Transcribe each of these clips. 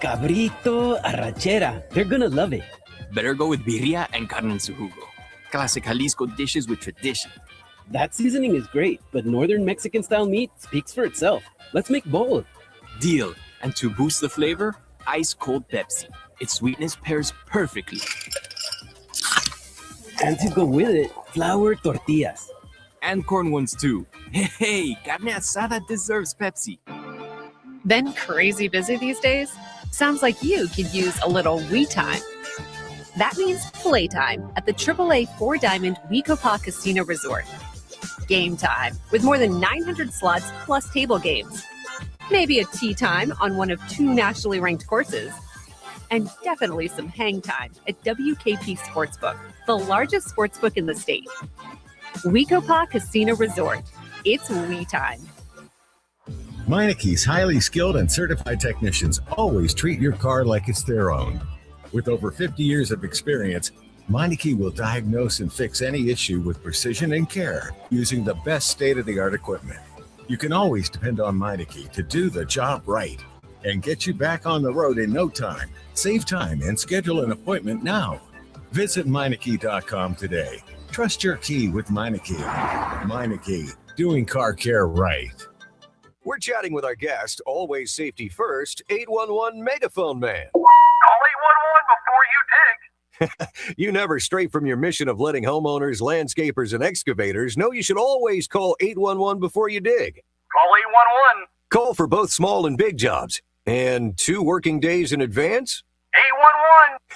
Cabrito arrachera. They're gonna love it. Better go with birria and carne en su jugo. Classic Jalisco dishes with tradition. That seasoning is great, but northern Mexican-style meat speaks for itself. Let's make both. Deal. And to boost the flavor, ice-cold Pepsi. Its sweetness pairs perfectly. And to go with it, flour tortillas. And corn ones too. Hey, carne asada deserves Pepsi. Been crazy busy these days? Sounds like you could use a little we time. That means playtime at the AAA Four Diamond Wecopa Casino Resort. Game time with more than 900 slots plus table games. Maybe a tea time on one of 2 nationally ranked courses. And definitely some hang time at WKP Sportsbook, the largest sportsbook in the state. Wecopa Casino Resort. It's we time. Meineke's highly skilled and certified technicians always treat your car like it's their own. With over 50 years of experience, Meineke will diagnose and fix any issue with precision and care using the best state-of-the-art equipment. You can always depend on Meineke to do the job right and get you back on the road in no time. Save time and schedule an appointment now. Visit Meineke.com today. Trust your key with Meineke. Meineke, doing car care right. We're chatting with our guest, always safety first, 811 Megaphone Man. Call 811 before you dig. You never stray from your mission of letting homeowners, landscapers, and excavators know you should always call 811 before you dig. Call 811. Call for both small and big jobs. And 2 working days in advance?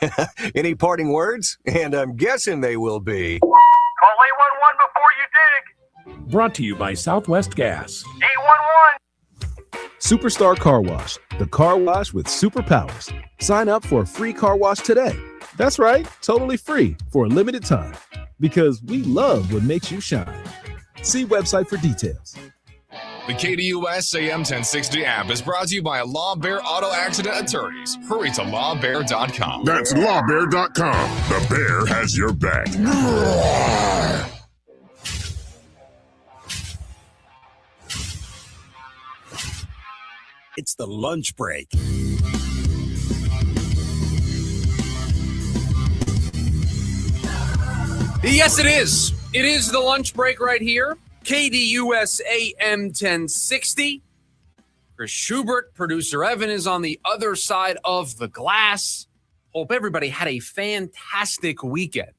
811. Any parting words? And I'm guessing they will be. Call 811 before you dig. Brought to you by Southwest Gas. 811. Superstar Car Wash, the car wash with superpowers. Sign up for a free car wash today. That's right, totally free for a limited time. Because we love what makes you shine. See website for details. The KDUS AM 1060 app is brought to you by Law Bear Auto Accident Attorneys. Hurry to lawbear.com. That's lawbear.com. The bear has your back. It's the lunch break. Yes, it is. It is the lunch break right here. KDUS AM 1060. Chris Schubert, producer Evan is on the other side of the glass. Hope everybody had a fantastic weekend.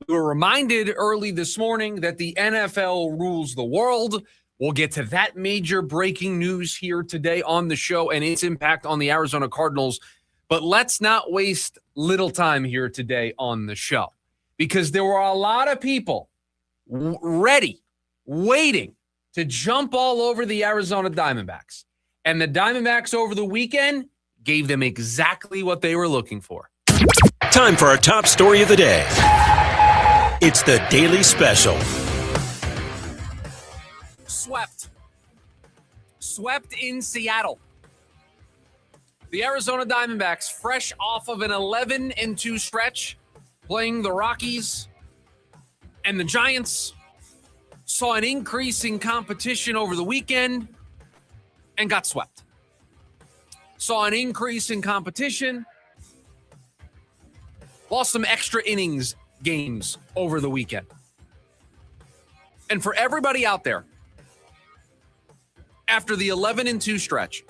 We were reminded early this morning that the NFL rules the world. We'll get to that major breaking news here today on the show and its impact on the Arizona Cardinals. But let's not waste little time here today on the show, because there were a lot of people ready, waiting to jump all over the Arizona Diamondbacks. And the Diamondbacks over the weekend gave them exactly what they were looking for. Time for our top story of the day. It's the Daily Special. Swept in Seattle. The Arizona Diamondbacks, fresh off of an 11-2 stretch, playing the Rockies and the Giants, saw an increase in competition over the weekend and got swept. Saw an increase in competition, lost some extra innings games over the weekend. And for everybody out there, after the 11-2 stretch,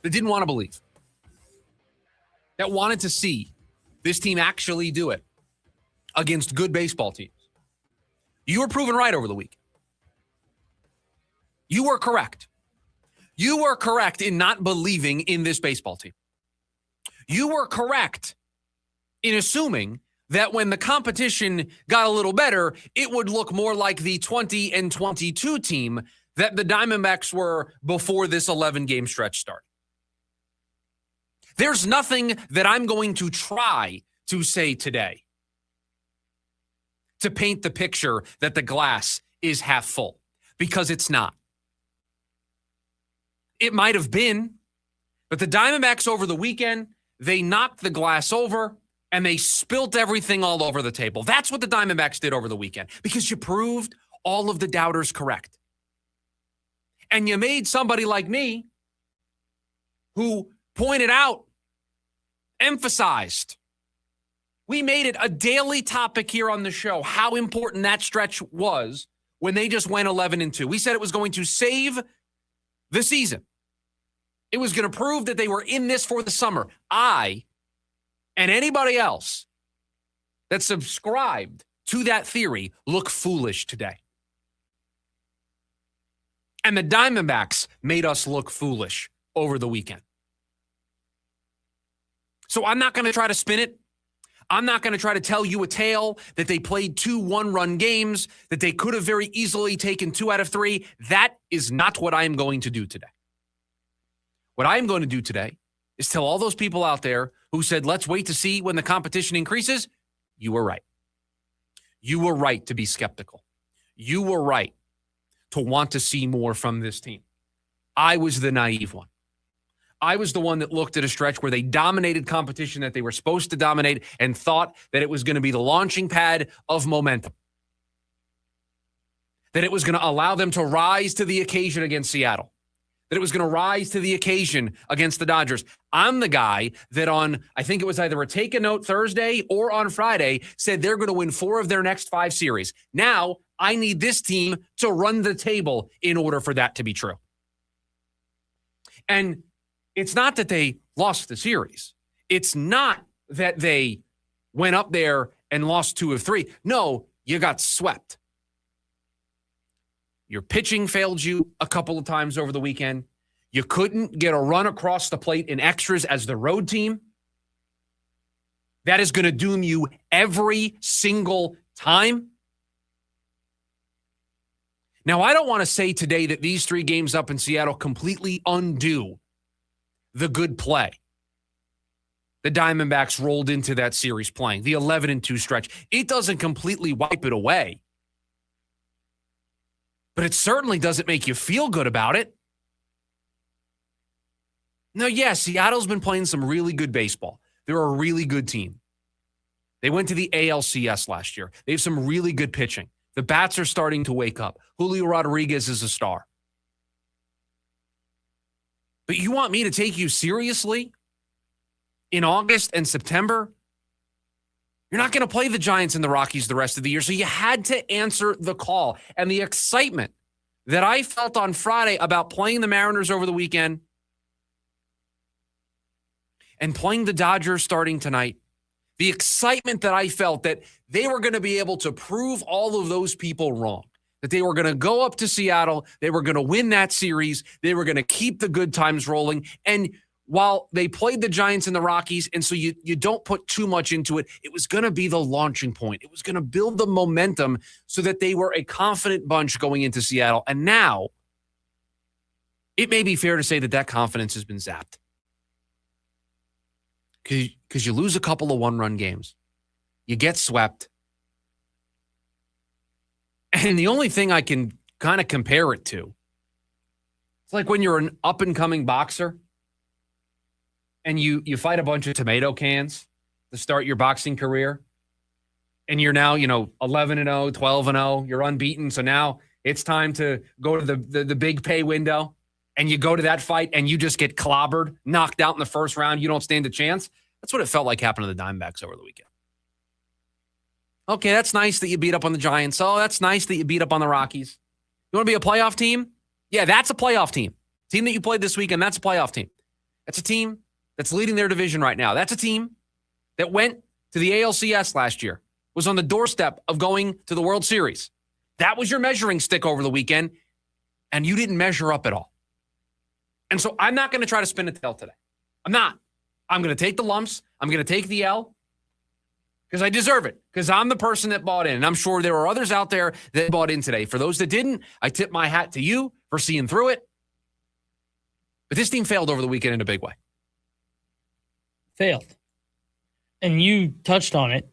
that didn't want to believe, that wanted to see this team actually do it against good baseball teams, you were proven right over the week. You were correct. You were correct in not believing in this baseball team. You were correct in assuming that when the competition got a little better, it would look more like the 20-22 team that the Diamondbacks were before this 11-game stretch started. There's nothing that I'm going to try to say today to paint the picture that the glass is half full, because it's not. It might have been, but the Diamondbacks over the weekend, they knocked the glass over and they spilt everything all over the table. That's what the Diamondbacks did over the weekend, because you proved all of the doubters correct. And you made somebody like me, who pointed out, emphasized. We made it a daily topic here on the show how important that stretch was when they just went 11-2. We said it was going to save the season. It was going to prove that they were in this for the summer. I and anybody else that subscribed to that theory look foolish today. And the Diamondbacks made us look foolish over the weekend. So I'm not going to try to spin it. I'm not going to try to tell you a tale that they played 2 one-run games, that they could have very easily taken 2 out of 3. That is not what I am going to do today. What I am going to do today is tell all those people out there who said, let's wait to see when the competition increases. You were right. You were right to be skeptical. You were right to want to see more from this team. I was the naive one. I was the one that looked at a stretch where they dominated competition that they were supposed to dominate and thought that it was going to be the launching pad of momentum. That it was going to allow them to rise to the occasion against Seattle. That it was going to rise to the occasion against the Dodgers. I'm the guy that on, I think it was either a Take a Note Thursday or on Friday, said they're going to win 4 of their next 5 series. Now, I need this team to run the table in order for that to be true. And it's not that they lost the series. It's not that they went up there and lost 2 of 3. No, you got swept. Your pitching failed you a couple of times over the weekend. You couldn't get a run across the plate in extras as the road team. That is going to doom you every single time. Now, I don't want to say today that these 3 games up in Seattle completely undo the good play the Diamondbacks rolled into that series playing, the 11-2 stretch. It doesn't completely wipe it away. But it certainly doesn't make you feel good about it. No, yes, Seattle's been playing some really good baseball. They're a really good team. They went to the ALCS last year. They have some really good pitching. The bats are starting to wake up. Julio Rodriguez is a star. But you want me to take you seriously in August and September? You're not going to play the Giants and the Rockies the rest of the year, so you had to answer the call. And the excitement that I felt on Friday about playing the Mariners over the weekend and playing the Dodgers starting tonight, the excitement that I felt that they were going to be able to prove all of those people wrong, that they were going to go up to Seattle, they were going to win that series, they were going to keep the good times rolling. And while they played the Giants and the Rockies, and so you don't put too much into it, it was going to be the launching point. It was going to build the momentum so that they were a confident bunch going into Seattle. And now, it may be fair to say that that confidence has been zapped. Because you lose a couple of one-run games. You get swept. And the only thing I can kind of compare it to, it's like when you're an up-and-coming boxer and you fight a bunch of tomato cans to start your boxing career, and you're now, 11-0, 12-0, you're unbeaten, so now it's time to go to the big pay window, and you go to that fight and you just get clobbered, knocked out in the first round, you don't stand a chance. That's what it felt like happened to the Diamondbacks over the weekend. Okay, that's nice that you beat up on the Giants. Oh, that's nice that you beat up on the Rockies. You want to be a playoff team? Yeah, that's a playoff team. Team that you played this weekend, that's a playoff team. That's a team that's leading their division right now. That's a team that went to the ALCS last year, was on the doorstep of going to the World Series. That was your measuring stick over the weekend, and you didn't measure up at all. And so I'm not going to try to spin a tale today. I'm not. I'm going to take the lumps. I'm going to take the L because I deserve it, because I'm the person that bought in. And I'm sure there are others out there that bought in today. For those that didn't, I tip my hat to you for seeing through it. But this team failed over the weekend in a big way. Failed. And you touched on it.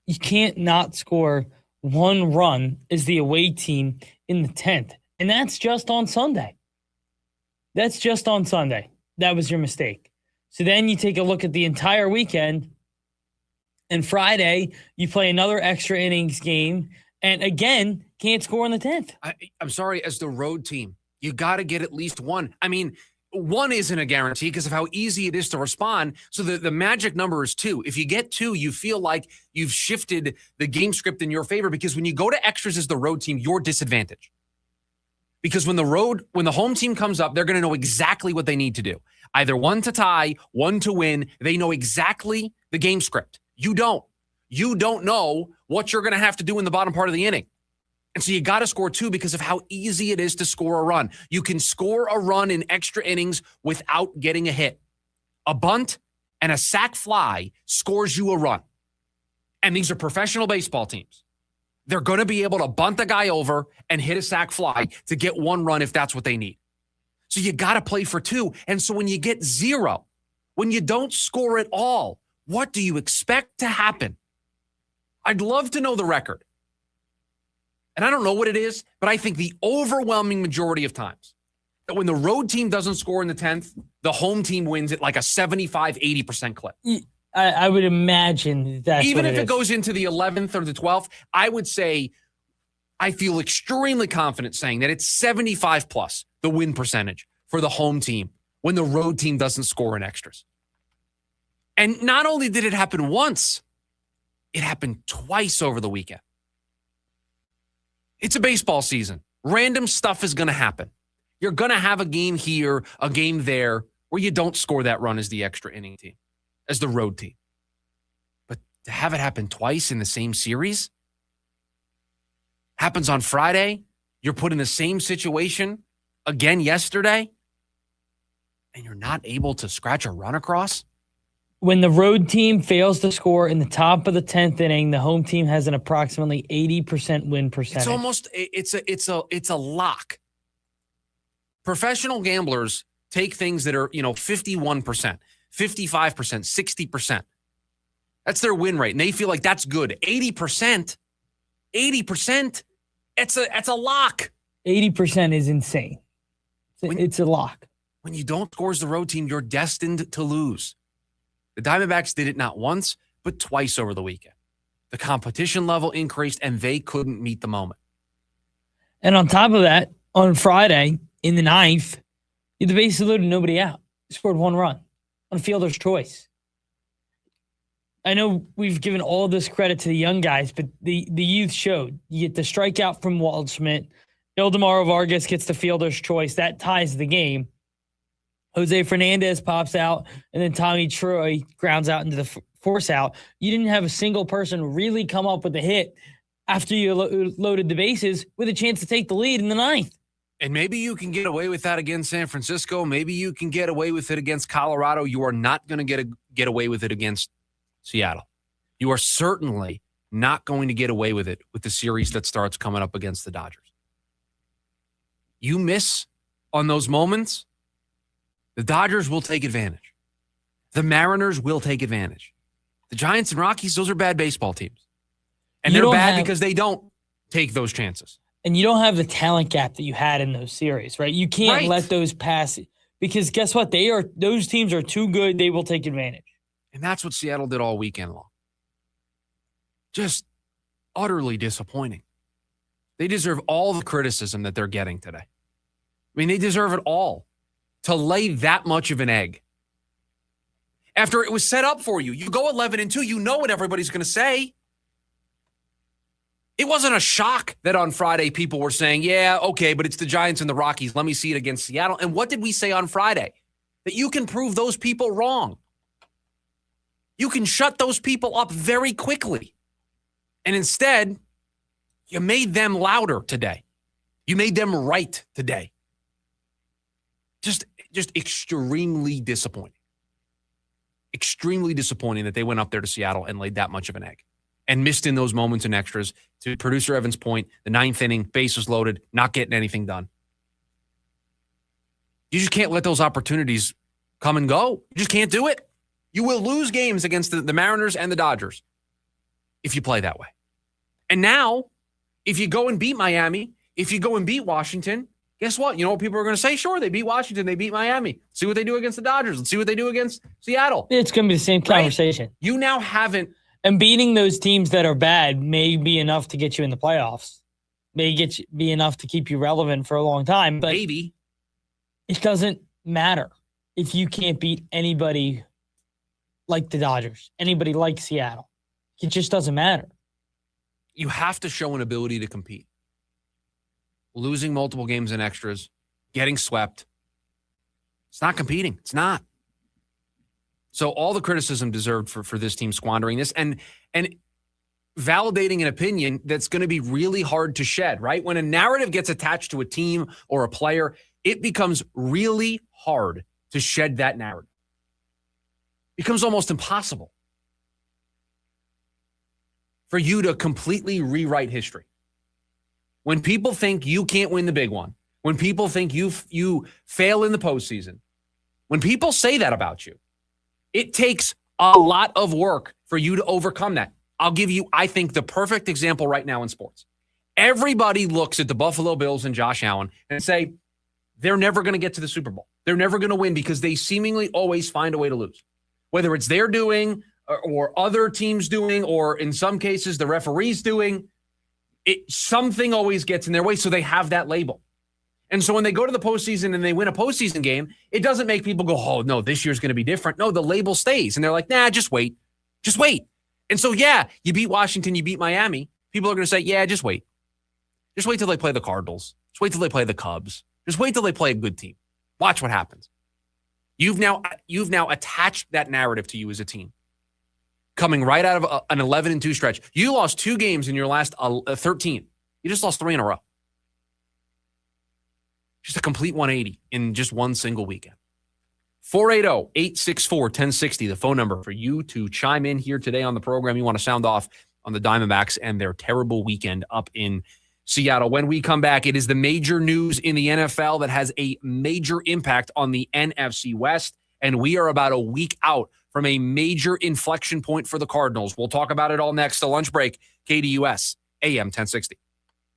You can't not score 1 run as the away team in the 10th. And that's just on Sunday. That's just on Sunday. That was your mistake. So then you take a look at the entire weekend, and Friday you play another extra innings game, and again, can't score in the 10th. I'm sorry, as the road team, you got to get at least one. I mean, one isn't a guarantee because of how easy it is to respond. So the magic number is 2. If you get 2, you feel like you've shifted the game script in your favor, because when you go to extras as the road team, you're disadvantaged. Because when the home team comes up, they're going to know exactly what they need to do. Either 1 to tie, 1 to win. They know exactly the game script. You don't. You don't know what you're going to have to do in the bottom part of the inning. And so you got to score 2 because of how easy it is to score a run. You can score a run in extra innings without getting a hit. A bunt and a sac fly scores you a run. And these are professional baseball teams. They're going to be able to bunt the guy over and hit a sac fly to get 1 run if that's what they need. So you got to play for 2. And so when you get 0, when you don't score at all, what do you expect to happen? I'd love to know the record. And I don't know what it is, but I think the overwhelming majority of times that when the road team doesn't score in the 10th, the home team wins at like a 75-80% clip. I would imagine that. Even if it goes into the 11th or the 12th, I would say I feel extremely confident saying that it's 75 plus the win percentage for the home team when the road team doesn't score in extras. And not only did it happen once, it happened twice over the weekend. It's a baseball season. Random stuff is going to happen. You're going to have a game here, a game there, where you don't score that run as the extra inning team, as the road team. But to have it happen twice in the same series, happens on Friday, you're put in the same situation again yesterday, and you're not able to scratch a run across? When the road team fails to score in the top of the 10th inning, the home team has an approximately 80% win percentage. It's a lock. Professional gamblers take things that are, 51%, 55%, 60%. That's their win rate. And they feel like that's good. 80%, it's a lock. 80% is insane. It's a lock. When you don't score as the road team, you're destined to lose. The Diamondbacks did it not once, but twice over the weekend. The competition level increased, and they couldn't meet the moment. And on top of that, on Friday, in the 9th, the bases loaded, nobody out. Scored 1 run on fielder's choice. I know we've given all this credit to the young guys, but the youth showed. You get the strikeout from Waldschmidt. Ildemaro Vargas gets the fielder's choice. That ties the game. Jose Fernandez pops out, and then Tommy Troy grounds out into the force out. You didn't have a single person really come up with a hit after you loaded the bases with a chance to take the lead in the 9th. And maybe you can get away with that against San Francisco. Maybe you can get away with it against Colorado. You are not going to get away with it against Seattle. You are certainly not going to get away with it with the series that starts coming up against the Dodgers. You miss on those moments, the Dodgers will take advantage. The Mariners will take advantage. The Giants and Rockies, those are bad baseball teams. And they're bad because they don't take those chances. And you don't have the talent gap that you had in those series, right? You can't let those pass because guess what? Those teams are too good. They will take advantage. And that's what Seattle did all weekend long. Just utterly disappointing. They deserve all the criticism that they're getting today. I mean, they deserve it all. To lay that much of an egg. After it was set up for you. You go 11-2, you know what everybody's going to say. It wasn't a shock that on Friday people were saying, yeah, okay, but it's the Giants and the Rockies. Let me see it against Seattle. And what did we say on Friday? That you can prove those people wrong. You can shut those people up very quickly. And instead, you made them louder today. You made them right today. Just extremely disappointing. Extremely disappointing that they went up there to Seattle and laid that much of an egg and missed in those moments and extras. To producer Evan's point, the 9th inning, bases loaded, not getting anything done. You just can't let those opportunities come and go. You just can't do it. You will lose games against the Mariners and the Dodgers if you play that way. And now, if you go and beat Miami, if you go and beat Washington, guess what? You know what people are going to say? Sure, they beat Washington. They beat Miami. See what they do against the Dodgers. Let's see what they do against Seattle. It's going to be the same conversation. Right? You now haven't. And beating those teams that are bad may be enough to get you in the playoffs. May be enough to keep you relevant for a long time. But maybe. It doesn't matter if you can't beat anybody like the Dodgers, anybody like Seattle. It just doesn't matter. You have to show an ability to compete. Losing multiple games in extras, getting swept. It's not competing. It's not. So all the criticism deserved for this team squandering this and validating an opinion that's going to be really hard to shed, right? When a narrative gets attached to a team or a player, it becomes really hard to shed that narrative. It becomes almost impossible for you to completely rewrite history. When people think you can't win the big one, when people think you fail in the postseason, when people say that about you, it takes a lot of work for you to overcome that. I'll give you, I think, the perfect example right now in sports. Everybody looks at the Buffalo Bills and Josh Allen and say, they're never going to get to the Super Bowl. They're never going to win because they seemingly always find a way to lose. Whether it's their doing or other teams doing, or in some cases, the referees doing, something always gets in their way, so they have that label. And so when they go to the postseason and they win a postseason game, it doesn't make people go, oh, no, this year's going to be different. No, the label stays. And they're like, nah, just wait. Just wait. And so, yeah, you beat Washington, you beat Miami. People are going to say, yeah, just wait. Just wait till they play the Cardinals. Just wait till they play the Cubs. Just wait till they play a good team. Watch what happens. You've now attached that narrative to you as a team. Coming right out of an 11-2 stretch. You lost 2 games in your last 13. You just lost 3 in a row. Just a complete 180 in just one single weekend. 480-864-1060, the phone number for you to chime in here today on the program. You want to sound off on the Diamondbacks and their terrible weekend up in Seattle. When we come back, it is the major news in the NFL that has a major impact on the NFC West, and we are about a week out from a major inflection point for the Cardinals. We'll talk about it all next. The lunch break, KDUS, AM 1060.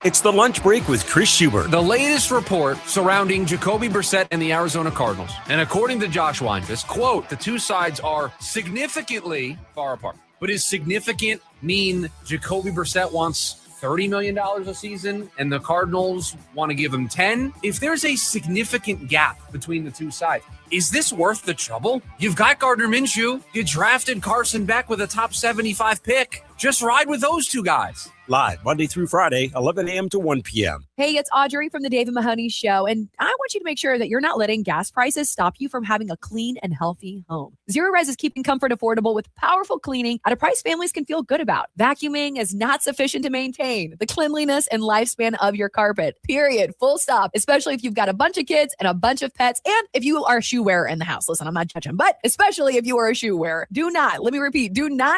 It's the lunch break with Chris Schubert. The latest report surrounding Jacoby Brissett and the Arizona Cardinals. And according to Josh Weinfuss, quote, the two sides are significantly far apart. But does significant mean Jacoby Brissett wants $30 million a season and the Cardinals want to give him 10? If there's a significant gap between the two sides, is this worth the trouble? You've got Gardner Minshew. You drafted Carson Beck with a top 75 pick. Just ride with those two guys. Live Monday through Friday, 11 a.m. to 1 p.m. Hey, it's Audrey from the David Mahoney Show, and I want you to make sure that you're not letting gas prices stop you from having a clean and healthy home. Zero Res is keeping comfort affordable with powerful cleaning at a price families can feel good about. Vacuuming is not sufficient to maintain the cleanliness and lifespan of your carpet, period. Full stop, especially if you've got a bunch of kids and a bunch of pets, and if you are a shoe wearer in the house. Listen, I'm not judging, but especially if you are a shoe wearer, do not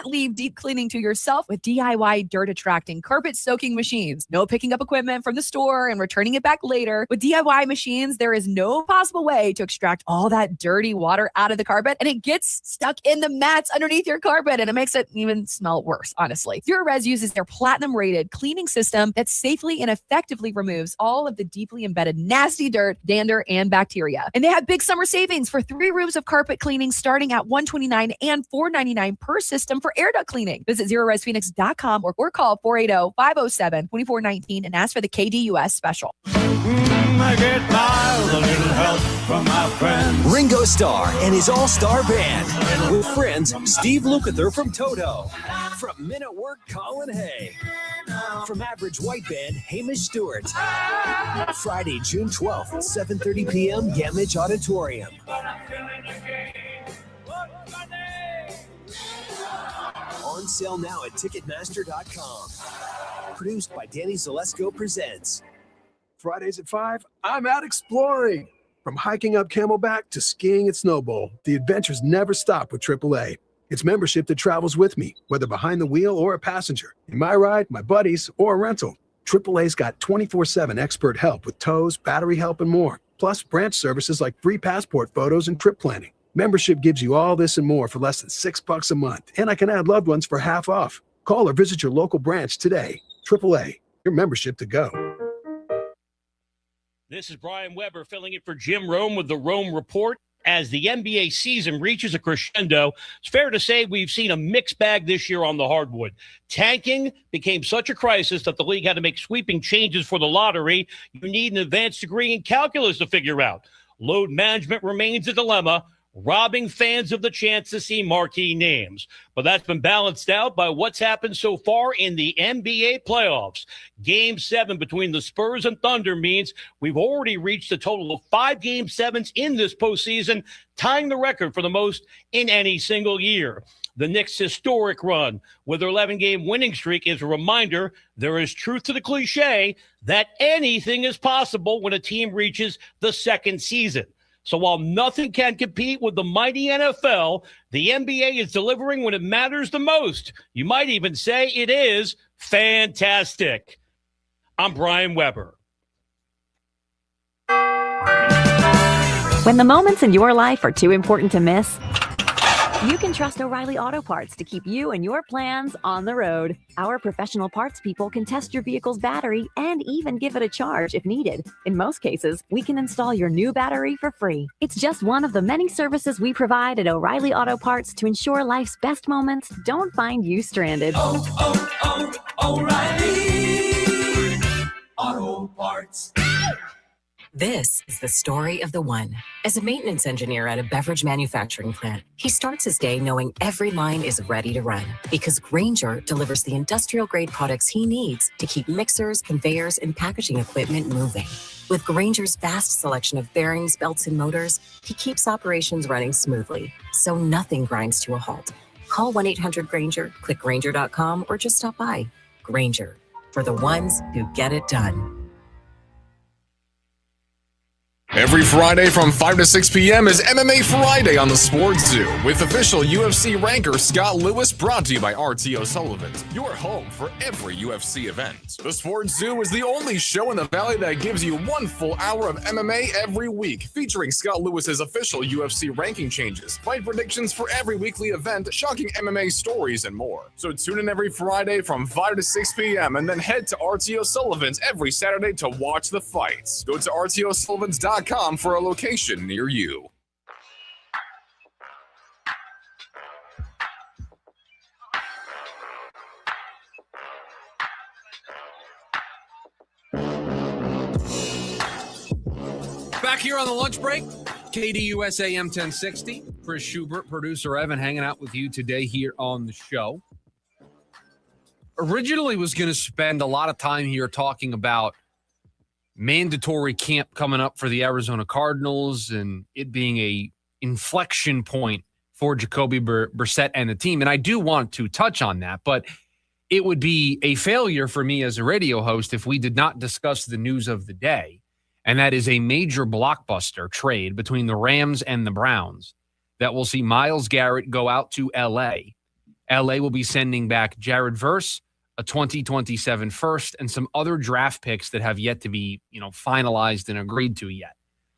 leave deep cleaning to yourself with DIY dirt attracting carpet soaking machines. No picking up equipment from the store and returning it back later. With DIY machines, there is no possible way to extract all that dirty water out of the carpet, and it gets stuck in the mats underneath your carpet, and it makes it even smell worse, honestly. Zero Res uses their platinum rated cleaning system that safely and effectively removes all of the deeply embedded nasty dirt, dander, and bacteria. And they have big summer savings for 3 rooms of carpet cleaning starting at $129 and $499 per system for air duct cleaning. Visit ZeroResPhoenix.com or call 480-507-2419 and ask for the KDUS special. I get by with a little help from my friends. Ringo Starr and his all-star band. With friends, Steve Lukather from Toto. From Men at Work, Colin Hay. From Average White Band, Hamish Stewart. Friday, June 12th, 7:30 p.m., Gamage Auditorium. On sale now at Ticketmaster.com. Produced by Danny Zalesko Presents. Fridays at 5, I'm out exploring. From hiking up Camelback to skiing at Snowbowl, the adventures never stop with AAA. It's membership that travels with me, whether behind the wheel or a passenger. In my ride, my buddies, or a rental. AAA's got 24/7 expert help with tows, battery help, and more. Plus branch services like free passport photos and trip planning. Membership gives you all this and more for less than $6 a month. And I can add loved ones for half off. Call or visit your local branch today. AAA, your membership to go. This is Brian Weber filling in for Jim Rome with the Rome Report. As the NBA season reaches a crescendo, it's fair to say we've seen a mixed bag this year on the hardwood. Tanking became such a crisis that the league had to make sweeping changes for the lottery you need an advanced degree in calculus to figure out. load management remains a dilemma, robbing fans of the chance to see marquee names. But that's been balanced out by what's happened so far in the NBA playoffs. Game 7 between the Spurs and Thunder means we've already reached a total of 5 Game 7s in this postseason, tying the record for the most in any single year. The Knicks' historic run with their 11-game winning streak is a reminder there is truth to the cliche that anything is possible when a team reaches the second season. So while nothing can compete with the mighty NFL, the NBA is delivering when it matters the most. You might even say it is fantastic. I'm Brian Weber. When the moments in your life are too important to miss, you can trust O'Reilly Auto Parts to keep you and your plans on the road. Our professional parts people can test your vehicle's battery and even give it a charge if needed. In most cases, we can install your new battery for free. It's just one of the many services we provide at O'Reilly Auto Parts to ensure life's best moments don't find you stranded. O'Reilly Auto Parts. This is the story of the one. As a maintenance engineer at a beverage manufacturing plant, he starts his day knowing every line is ready to run because Grainger delivers the industrial-grade products he needs to keep mixers, conveyors, and packaging equipment moving. With Grainger's vast selection of bearings, belts, and motors, he keeps operations running smoothly, so nothing grinds to a halt. Call 1-800-GRAINGER, click Grainger.com, or just stop by. Grainger, for the ones who get it done. Every Friday from 5 to 6 p.m. is MMA Friday on the Sports Zoo with official UFC ranker Scott Lewis, brought to you by RTO Sullivan's, your home for every UFC event. The Sports Zoo is the only show in the Valley that gives you 1 full hour of MMA every week, featuring Scott Lewis's official UFC ranking changes, fight predictions for every weekly event, shocking MMA stories, and more. So tune in every Friday from 5 to 6 p.m. and then head to RTO Sullivan's every Saturday to watch the fights. Go to RTOSullivans.com for a location near you. Back here on the lunch break, KDUS AM 1060. Chris Schubert, producer Evan, hanging out with you today here on the show. Originally was going to spend a lot of time here talking about mandatory camp coming up for the Arizona Cardinals and it being a inflection point for Jacoby Brissett and the team. And I do want to touch on that, but it would be a failure for me as a radio host if we did not discuss the news of the day. And that is a major blockbuster trade between the Rams and the Browns that will see Myles Garrett go out to L.A. L.A. will be sending back Jared Verse, a 2027 first, and some other draft picks that have yet to be, finalized and agreed to yet.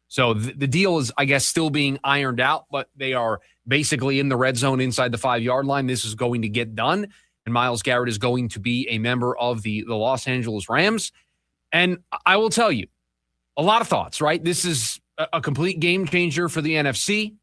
So the deal is, I guess, still being ironed out, but they are basically in the red zone inside the 5-yard line. This is going to get done, and Myles Garrett is going to be a member of the Los Angeles Rams. And I will tell you, a lot of thoughts, right? This is a complete game changer for the NFC.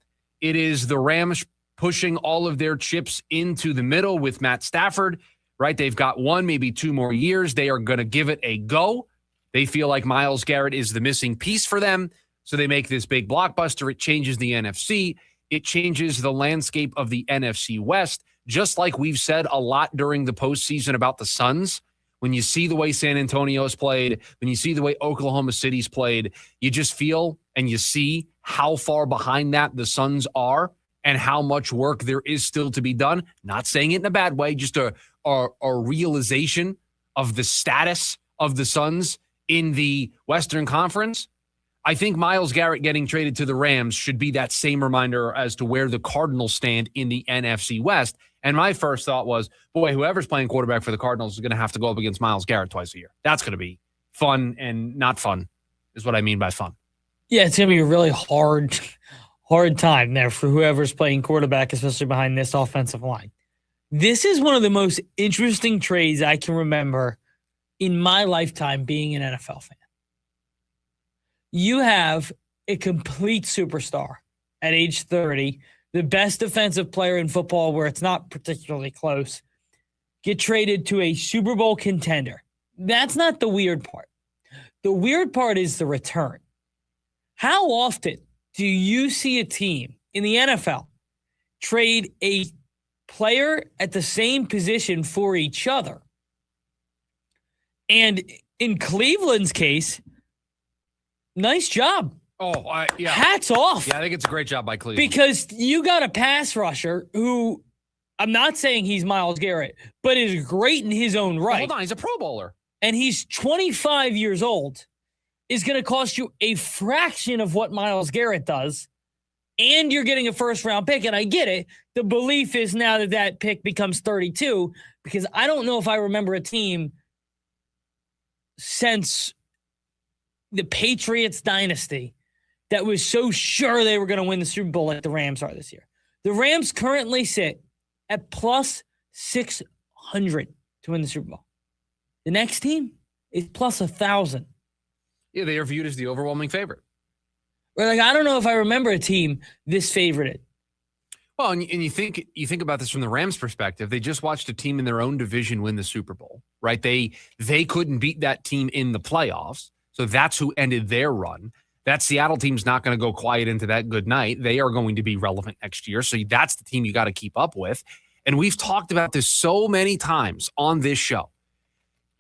It is the Rams pushing all of their chips into the middle with Matt Stafford. Right? They've got 1, maybe 2 more years. They are going to give it a go. They feel like Myles Garrett is the missing piece for them. So they make this big blockbuster. It changes the NFC. It changes the landscape of the NFC West, just like we've said a lot during the postseason about the Suns. When you see the way San Antonio's played, when you see the way Oklahoma City's played, you just feel and you see how far behind that the Suns are and how much work there is still to be done. Not saying it in a bad way, just a realization of the status of the Suns in the Western Conference. I think Myles Garrett getting traded to the Rams should be that same reminder as to where the Cardinals stand in the NFC West. And my first thought was, boy, whoever's playing quarterback for the Cardinals is going to have to go up against Myles Garrett twice a year. That's going to be fun and not fun, is what I mean by fun. Yeah, it's going to be a really hard time there for whoever's playing quarterback, especially behind this offensive line. This is one of the most interesting trades I can remember in my lifetime being an NFL fan. You have a complete superstar at age 30, the best defensive player in football where it's not particularly close, get traded to a Super Bowl contender. That's not the weird part. The weird part is the return. How often Do you see a team in the NFL trade a player at the same position for each other? And in Cleveland's case, nice job. Oh, yeah. Hats off. Yeah, I think it's a great job by Cleveland. Because you got a pass rusher who, I'm not saying he's Myles Garrett, but is great in his own right. Hold on, he's a Pro Bowler. And he's 25 years old, is going to cost you a fraction of what Myles Garrett does, and you're getting a first-round pick, and I get it. The belief is now that that pick becomes 32, because I don't know if I remember a team since the Patriots dynasty that was so sure they were going to win the Super Bowl like the Rams are this year. The Rams currently sit at plus 600 to win the Super Bowl. The next team is plus 1,000. Yeah, they are viewed as the overwhelming favorite. Or like, I don't know if I remember a team this favorited. Well, and you think about this from the Rams' perspective. They just watched a team in their own division win the Super Bowl, right? They couldn't beat that team in the playoffs, so that's who ended their run. That Seattle team's not going to go quiet into that good night. They are going to be relevant next year, so that's the team you got to keep up with. And we've talked about this so many times on this show.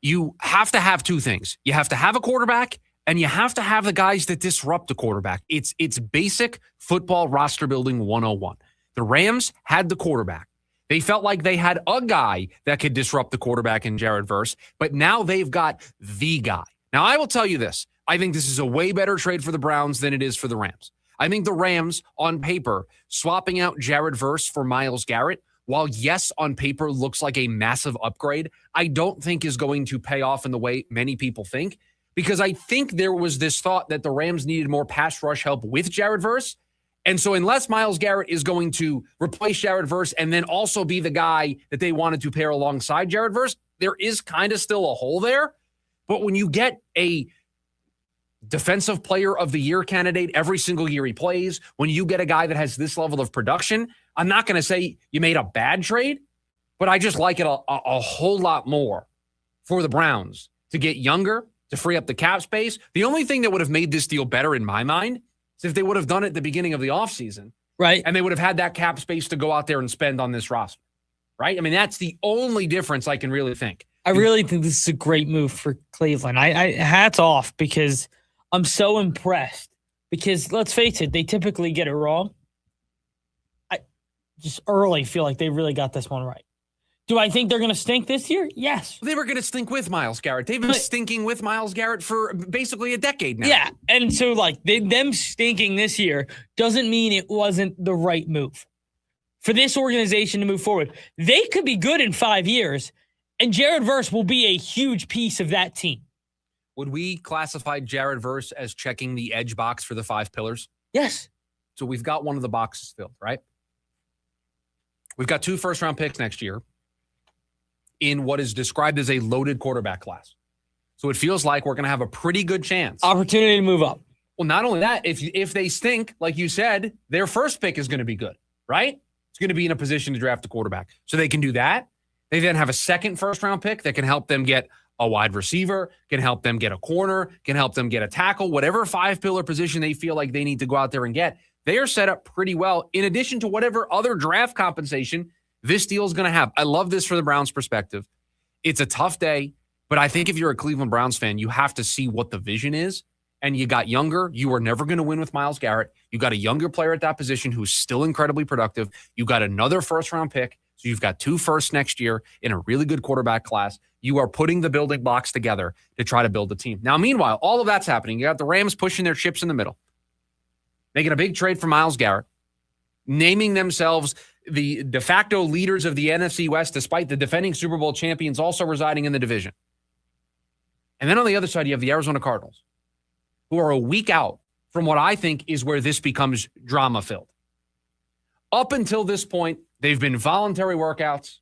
You have to have two things. You have to have a quarterback, and you have to have the guys that disrupt the quarterback. It's basic football roster building 101. The Rams had the quarterback. They felt like they had a guy that could disrupt the quarterback in Jared Verse, but now they've got the guy. Now, I will tell you this. I think this is a way better trade for the Browns than it is for the Rams. I think the Rams, on paper, swapping out Jared Verse for Myles Garrett, while yes, on paper looks like a massive upgrade, I don't think is going to pay off in the way many people think, because I think there was this thought that the Rams needed more pass rush help with Jared Verse. And so unless Myles Garrett is going to replace Jared Verse and then also be the guy that they wanted to pair alongside Jared Verse, there is kind of still a hole there. But when you get a defensive player of the year candidate every single year he plays, when you get a guy that has this level of production, I'm not going to say you made a bad trade, but I just like it a whole lot more for the Browns to get younger, to free up the cap space. The only thing that would have made this deal better in my mind is if they would have done it at the beginning of the offseason. Right. And they would have had that cap space to go out there and spend on this roster. Right? I mean, that's the only difference I can really think. I really think this is a great move for Cleveland. I hats off, because I'm so impressed. Because let's face it, they typically get it wrong. I just early feel like they really got this one right. Do I think they're going to stink this year? Yes. They were going to stink with Myles Garrett. They've been stinking with Myles Garrett for basically a decade now. Yeah, and so like them stinking this year doesn't mean it wasn't the right move for this organization to move forward. They could be good in 5 years, and Jared Verse will be a huge piece of that team. Would we classify Jared Verse as checking the edge box for the 5 pillars? Yes. So we've got one of the boxes filled, right? We've got 2 first-round picks next year in what is described as a loaded quarterback class. So it feels like we're going to have a pretty good chance. Opportunity to move up. Well, not only that, if they stink, like you said, their first pick is going to be good, right? It's going to be in a position to draft a quarterback. So they can do that. They then have a second first-round pick that can help them get a wide receiver, can help them get a corner, can help them get a tackle, whatever 5-pillar position they feel like they need to go out there and get. They are set up pretty well, in addition to whatever other draft compensation this deal is going to have. I love this for the Browns' perspective. It's a tough day, but I think if you're a Cleveland Browns fan, you have to see what the vision is. And you got younger. You are never going to win with Myles Garrett. You got a younger player at that position who's still incredibly productive. You got another first-round pick. So you've got 2 firsts next year in a really good quarterback class. You are putting the building blocks together to try to build a team. Now, meanwhile, all of that's happening. You got the Rams pushing their chips in the middle, making a big trade for Myles Garrett, naming themselves the de facto leaders of the NFC West, despite the defending Super Bowl champions also residing in the division. And then on the other side, you have the Arizona Cardinals, who are a week out from what I think is where this becomes drama-filled. Up until this point, they've been voluntary workouts.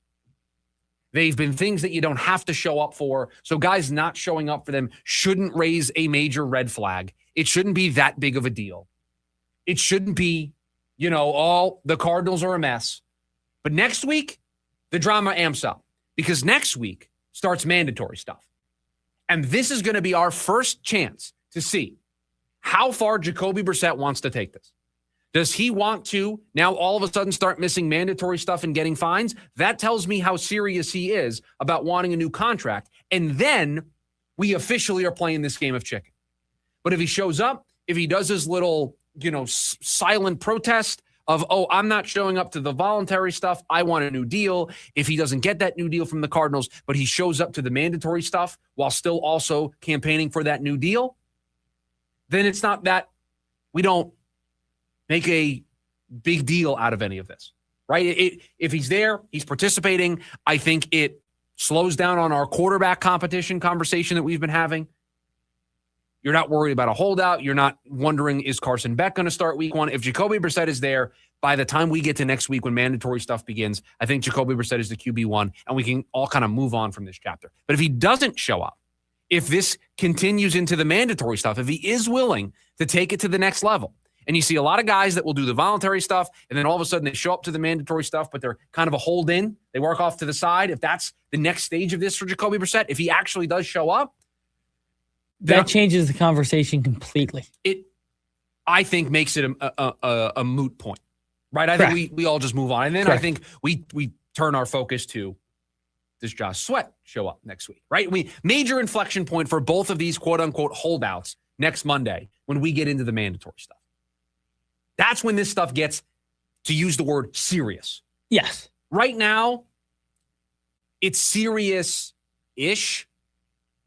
They've been things that you don't have to show up for. So guys not showing up for them shouldn't raise a major red flag. It shouldn't be that big of a deal. It shouldn't be, the Cardinals are a mess. But next week, the drama amps up, because next week starts mandatory stuff. And this is going to be our first chance to see how far Jacoby Brissett wants to take this. Does he want to now all of a sudden start missing mandatory stuff and getting fines? That tells me how serious he is about wanting a new contract. And then we officially are playing this game of chicken. But if he shows up, if he does his little, silent protest of, I'm not showing up to the voluntary stuff, I want a new deal. If he doesn't get that new deal from the Cardinals, but he shows up to the mandatory stuff while still also campaigning for that new deal, then it's not that we don't make a big deal out of any of this, right? If he's there, he's participating. I think it slows down on our quarterback competition conversation that we've been having. You're not worried about a holdout. You're not wondering, is Carson Beck going to start week 1? If Jacoby Brissett is there, by the time we get to next week when mandatory stuff begins, I think Jacoby Brissett is the QB1, and we can all kind of move on from this chapter. But if he doesn't show up, if this continues into the mandatory stuff, if he is willing to take it to the next level, and you see a lot of guys that will do the voluntary stuff, and then all of a sudden they show up to the mandatory stuff, but they're kind of a hold in. They work off to the side. If that's the next stage of this for Jacoby Brissett, if he actually does show up, that changes the conversation completely. It, I think, makes it a moot point, right? I think we all just move on. And then I think we turn our focus to, does Josh Sweat show up next week, right? Major inflection point for both of these quote-unquote holdouts next Monday when we get into the mandatory stuff. That's when this stuff gets, to use the word, serious. Yes. Right now, it's serious-ish,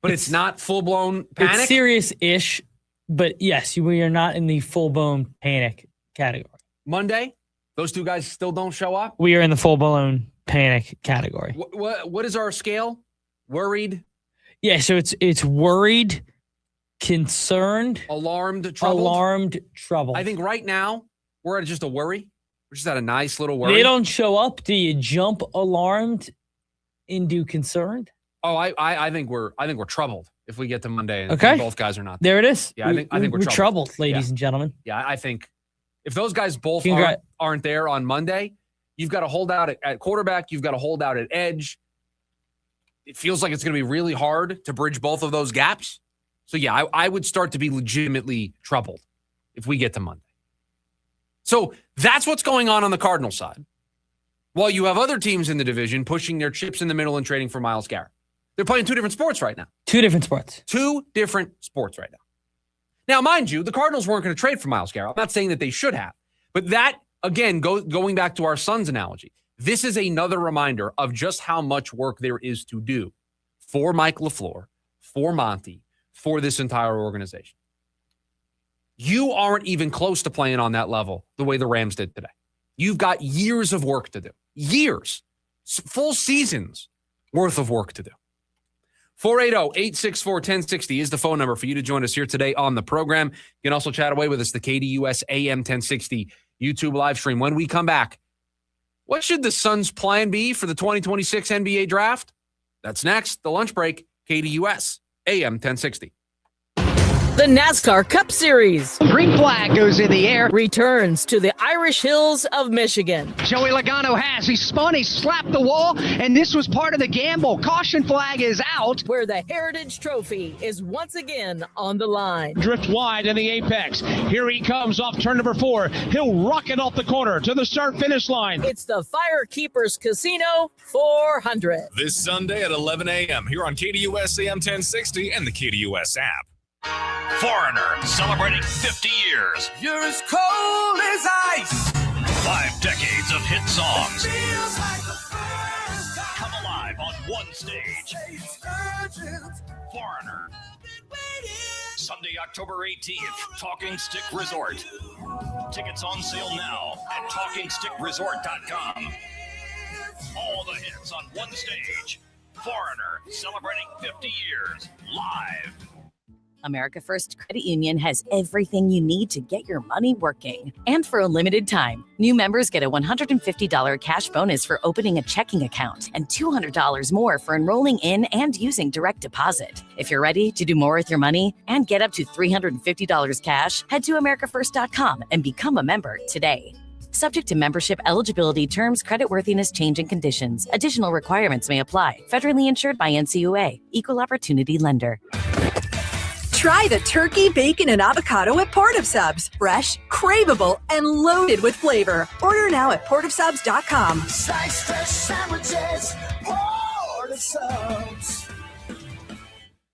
but it's not full-blown panic. It's serious-ish, but yes, we are not in the full-blown panic category. Monday, those two guys still don't show up? We are in the full-blown panic category. What is our scale? Worried? Yeah, so it's worried, concerned, alarmed, troubled. Alarmed, troubled. I think right now we're at just a worry. We're just at a nice little worry. They don't show up. Do you jump alarmed into concerned? Oh, I think we're troubled if we get to Monday and both guys are not there. There it is. Yeah, I think we're troubled, ladies and gentlemen. Yeah, I think if those guys both aren't there on Monday, you've got to hold out at quarterback. You've got to hold out at edge. It feels like it's going to be really hard to bridge both of those gaps. So, yeah, I would start to be legitimately troubled if we get to Monday. So that's what's going on the Cardinal side. While you have other teams in the division pushing their chips in the middle and trading for Myles Garrett. They're playing two different sports right now. Two different sports right now. Now, mind you, the Cardinals weren't going to trade for Myles Garrett. I'm not saying that they should have. But that, again, going back to our Suns analogy, this is another reminder of just how much work there is to do for Mike LaFleur, for Monty, for this entire organization. You aren't even close to playing on that level the way the Rams did today. You've got years of work to do. Years. Full seasons worth of work to do. 480-864-1060 is the phone number for you to join us here today on the program. You can also chat away with us, the KDUS AM 1060 YouTube live stream. When we come back, what should the Suns' plan be for the 2026 NBA draft? That's next. The lunch break, KDUS AM 1060. The NASCAR Cup Series. Green flag goes in the air. Returns to the Irish Hills of Michigan. Joey Logano has. He spun, he slapped the wall, and this was part of the gamble. Caution flag is out. Where the Heritage Trophy is once again on the line. Drift wide in the apex. Here he comes off turn number 4. He'll rocket off the corner to the start-finish line. It's the Firekeepers Casino 400. This Sunday at 11 a.m. here on KDUS AM 1060 and the KDUS app. Foreigner, celebrating 50 years. You're as cold as ice. 5 decades of hit songs. Come alive on one stage. Foreigner. Sunday, October 18th, Talking Stick Resort. Tickets on sale now at TalkingStickResort.com. All the hits on one stage. Foreigner, celebrating 50 years, live. America First Credit Union has everything you need to get your money working. And for a limited time, new members get a $150 cash bonus for opening a checking account and $200 more for enrolling in and using direct deposit. If you're ready to do more with your money and get up to $350 cash, head to americafirst.com and become a member today. Subject to membership eligibility, terms, creditworthiness, change, and conditions. Additional requirements may apply. Federally insured by NCUA. Equal Opportunity Lender. Try the turkey, bacon, and avocado at Port Subs. Fresh, craveable, and loaded with flavor. Order now at portofsubs.com. Slice fresh sandwiches, Port Subs.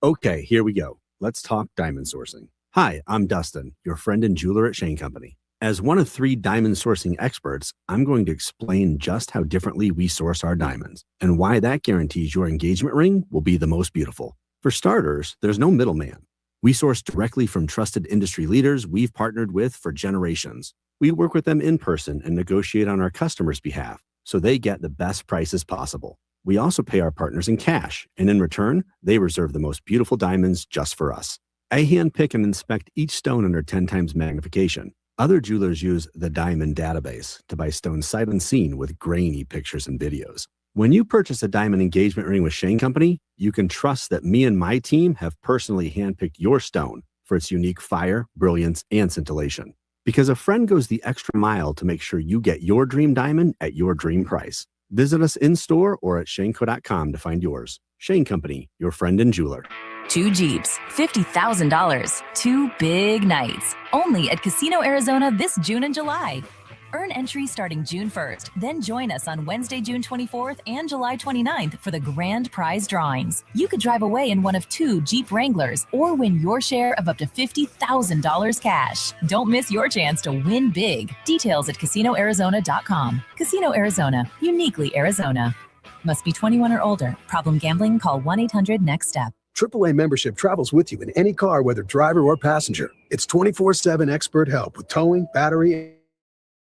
Okay, here we go. Let's talk diamond sourcing. Hi, I'm Dustin, your friend and jeweler at Shane Company. As one of 3 diamond sourcing experts, I'm going to explain just how differently we source our diamonds and why that guarantees your engagement ring will be the most beautiful. For starters, there's no middleman. We source directly from trusted industry leaders we've partnered with for generations. We work with them in person and negotiate on our customers' behalf so they get the best prices possible. We also pay our partners in cash, and in return, they reserve the most beautiful diamonds just for us. I handpick and inspect each stone under 10 times magnification. Other jewelers use the Diamond Database to buy stones sight unseen with grainy pictures and videos. When you purchase a diamond engagement ring with Shane Company, you can trust that me and my team have personally handpicked your stone for its unique fire, brilliance, and scintillation. Because a friend goes the extra mile to make sure you get your dream diamond at your dream price. Visit us in-store or at shaneco.com to find yours. Shane Company, your friend and jeweler. 2 Jeeps, $50,000. 2 big nights. Only at Casino Arizona this June and July. Earn entry starting June 1st. Then join us on Wednesday, June 24th and July 29th for the grand prize drawings. You could drive away in one of 2 Jeep Wranglers or win your share of up to $50,000 cash. Don't miss your chance to win big. Details at CasinoArizona.com. Casino Arizona, uniquely Arizona. Must be 21 or older. Problem gambling? Call 1-800-NEXT-STEP. AAA membership travels with you in any car, whether driver or passenger. It's 24/7 expert help with towing, battery,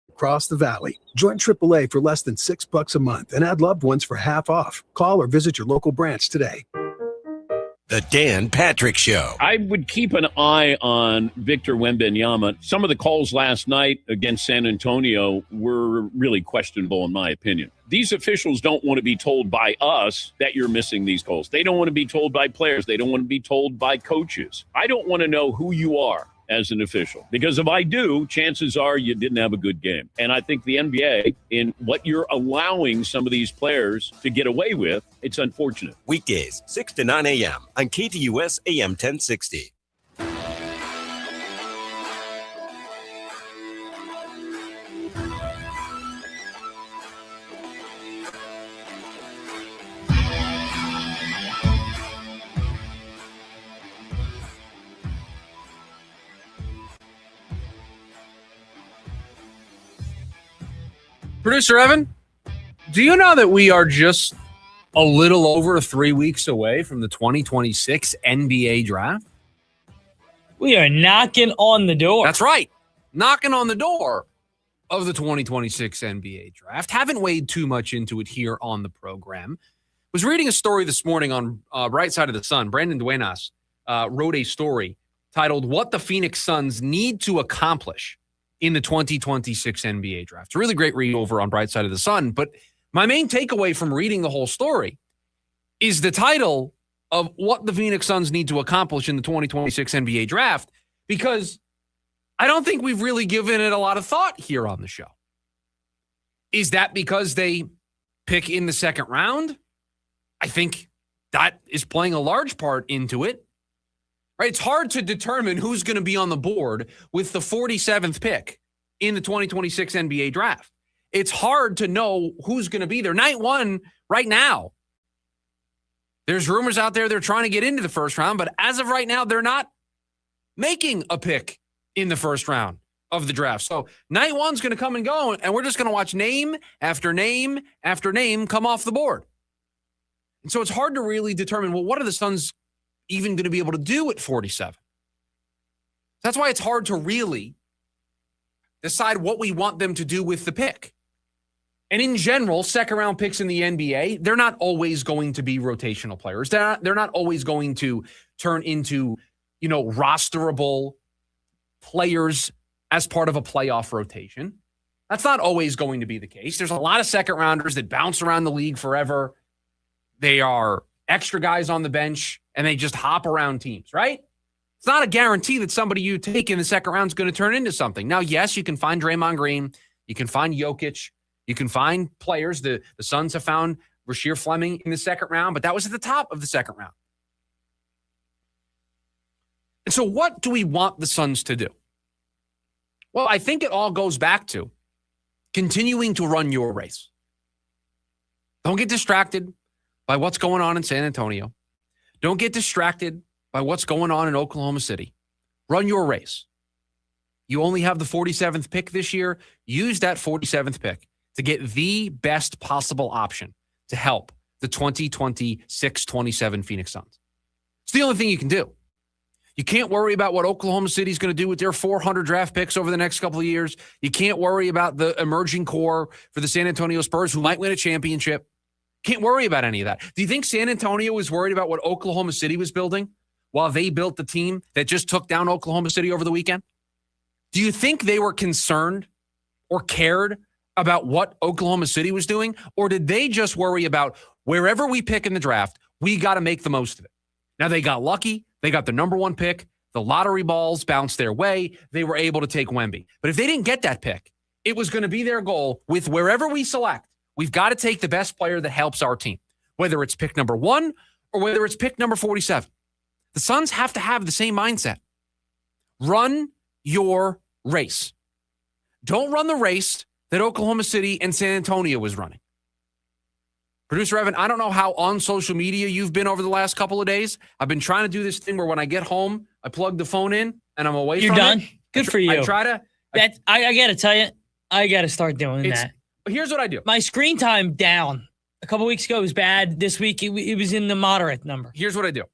across the valley. Join AAA for less than $6 a month and add loved ones for half off. Call or visit your local branch today. The Dan Patrick Show. I would keep an eye on Victor Wembanyama. Some of the calls last night against San Antonio were really questionable, in my opinion. These officials don't want to be told by us that you're missing these calls. They don't want to be told by players. They don't want to be told by coaches. I don't want to know who you are as an official, because if I do, chances are you didn't have a good game. And I think the NBA, in what you're allowing some of these players to get away with, it's unfortunate. Weekdays, 6 to 9 a.m. on KTUS AM 1060. Producer Evan, do you know that we are just a little over 3 weeks away from the 2026 NBA draft? We are knocking on the door. That's right. Knocking on the door of the 2026 NBA draft. Haven't weighed too much into it here on the program. Was reading a story this morning on Bright Side of the Sun. Brandon Duenas wrote a story titled "What the Phoenix Suns Need to Accomplish in the 2026 NBA draft." It's a really great read over on Bright Side of the Sun. But my main takeaway from reading the whole story is the title of what the Phoenix Suns need to accomplish in the 2026 NBA draft, because I don't think we've really given it a lot of thought here on the show. Is that because they pick in the second round? I think that is playing a large part into it. Right? It's hard to determine who's going to be on the board with the 47th pick in the 2026 NBA draft. It's hard to know who's going to be there. Night one, right now, there's rumors out there they're trying to get into the first round, but as of right now, they're not making a pick in the first round of the draft. So night one's going to come and go, and we're just going to watch name after name after name come off the board. And so it's hard to really determine, well, what are the Suns even going to be able to do at 47? That's why it's hard to really decide what we want them to do with the pick. And in general, second-round picks in the NBA, they're not always going to be rotational players. They're not always going to turn into, rosterable players as part of a playoff rotation. That's not always going to be the case. There's a lot of second-rounders that bounce around the league forever. They are extra guys on the bench, and they just hop around teams, right? It's not a guarantee that somebody you take in the second round is going to turn into something. Now, yes, you can find Draymond Green. You can find Jokic. You can find players. The Suns have found Rasheer Fleming in the second round, but that was at the top of the second round. And so what do we want the Suns to do? Well, I think it all goes back to continuing to run your race. Don't get distracted by what's going on in San Antonio. Don't get distracted by what's going on in Oklahoma City. Run your race. You only have the 47th pick this year. Use that 47th pick to get the best possible option to help the 2026-27 Phoenix Suns. It's the only thing you can do. You can't worry about what Oklahoma City is going to do with their 400 draft picks over the next couple of years. You can't worry about the emerging core for the San Antonio Spurs who might win a championship. Can't worry about any of that. Do you think San Antonio was worried about what Oklahoma City was building while they built the team that just took down Oklahoma City over the weekend? Do you think they were concerned or cared about what Oklahoma City was doing? Or did they just worry about wherever we pick in the draft, we got to make the most of it? Now, they got lucky. They got the number one pick. The lottery balls bounced their way. They were able to take Wemby. But if they didn't get that pick, it was going to be their goal with wherever we select. We've got to take the best player that helps our team, whether it's pick number 1 or whether it's pick number 47. The Suns have to have the same mindset. Run your race. Don't run the race that Oklahoma City and San Antonio was running. Producer Evan, I don't know how on social media you've been over the last couple of days. I've been trying to do this thing where when I get home, I plug the phone in and I'm away You're from done? it. Good for you. I try to. I got to tell you, I got to start doing that. Here's what I do. My screen time down. A couple weeks ago it was bad. This week it was in the moderate number. Here's what I do.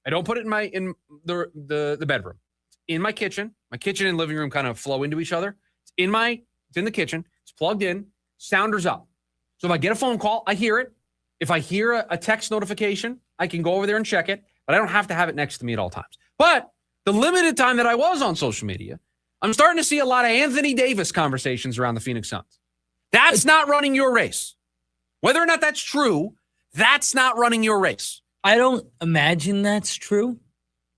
I don't put it in the bedroom. It's in my kitchen. My kitchen and living room kind of flow into each other. It's in the kitchen. It's plugged in. Sounder's up. So if I get a phone call, I hear it. If I hear a text notification, I can go over there and check it, but I don't have to have it next to me at all times. But the limited time that I was on social media, I'm starting to see a lot of Anthony Davis conversations around the Phoenix Suns. That's not running your race. Whether or not that's true, that's not running your race. I don't imagine that's true,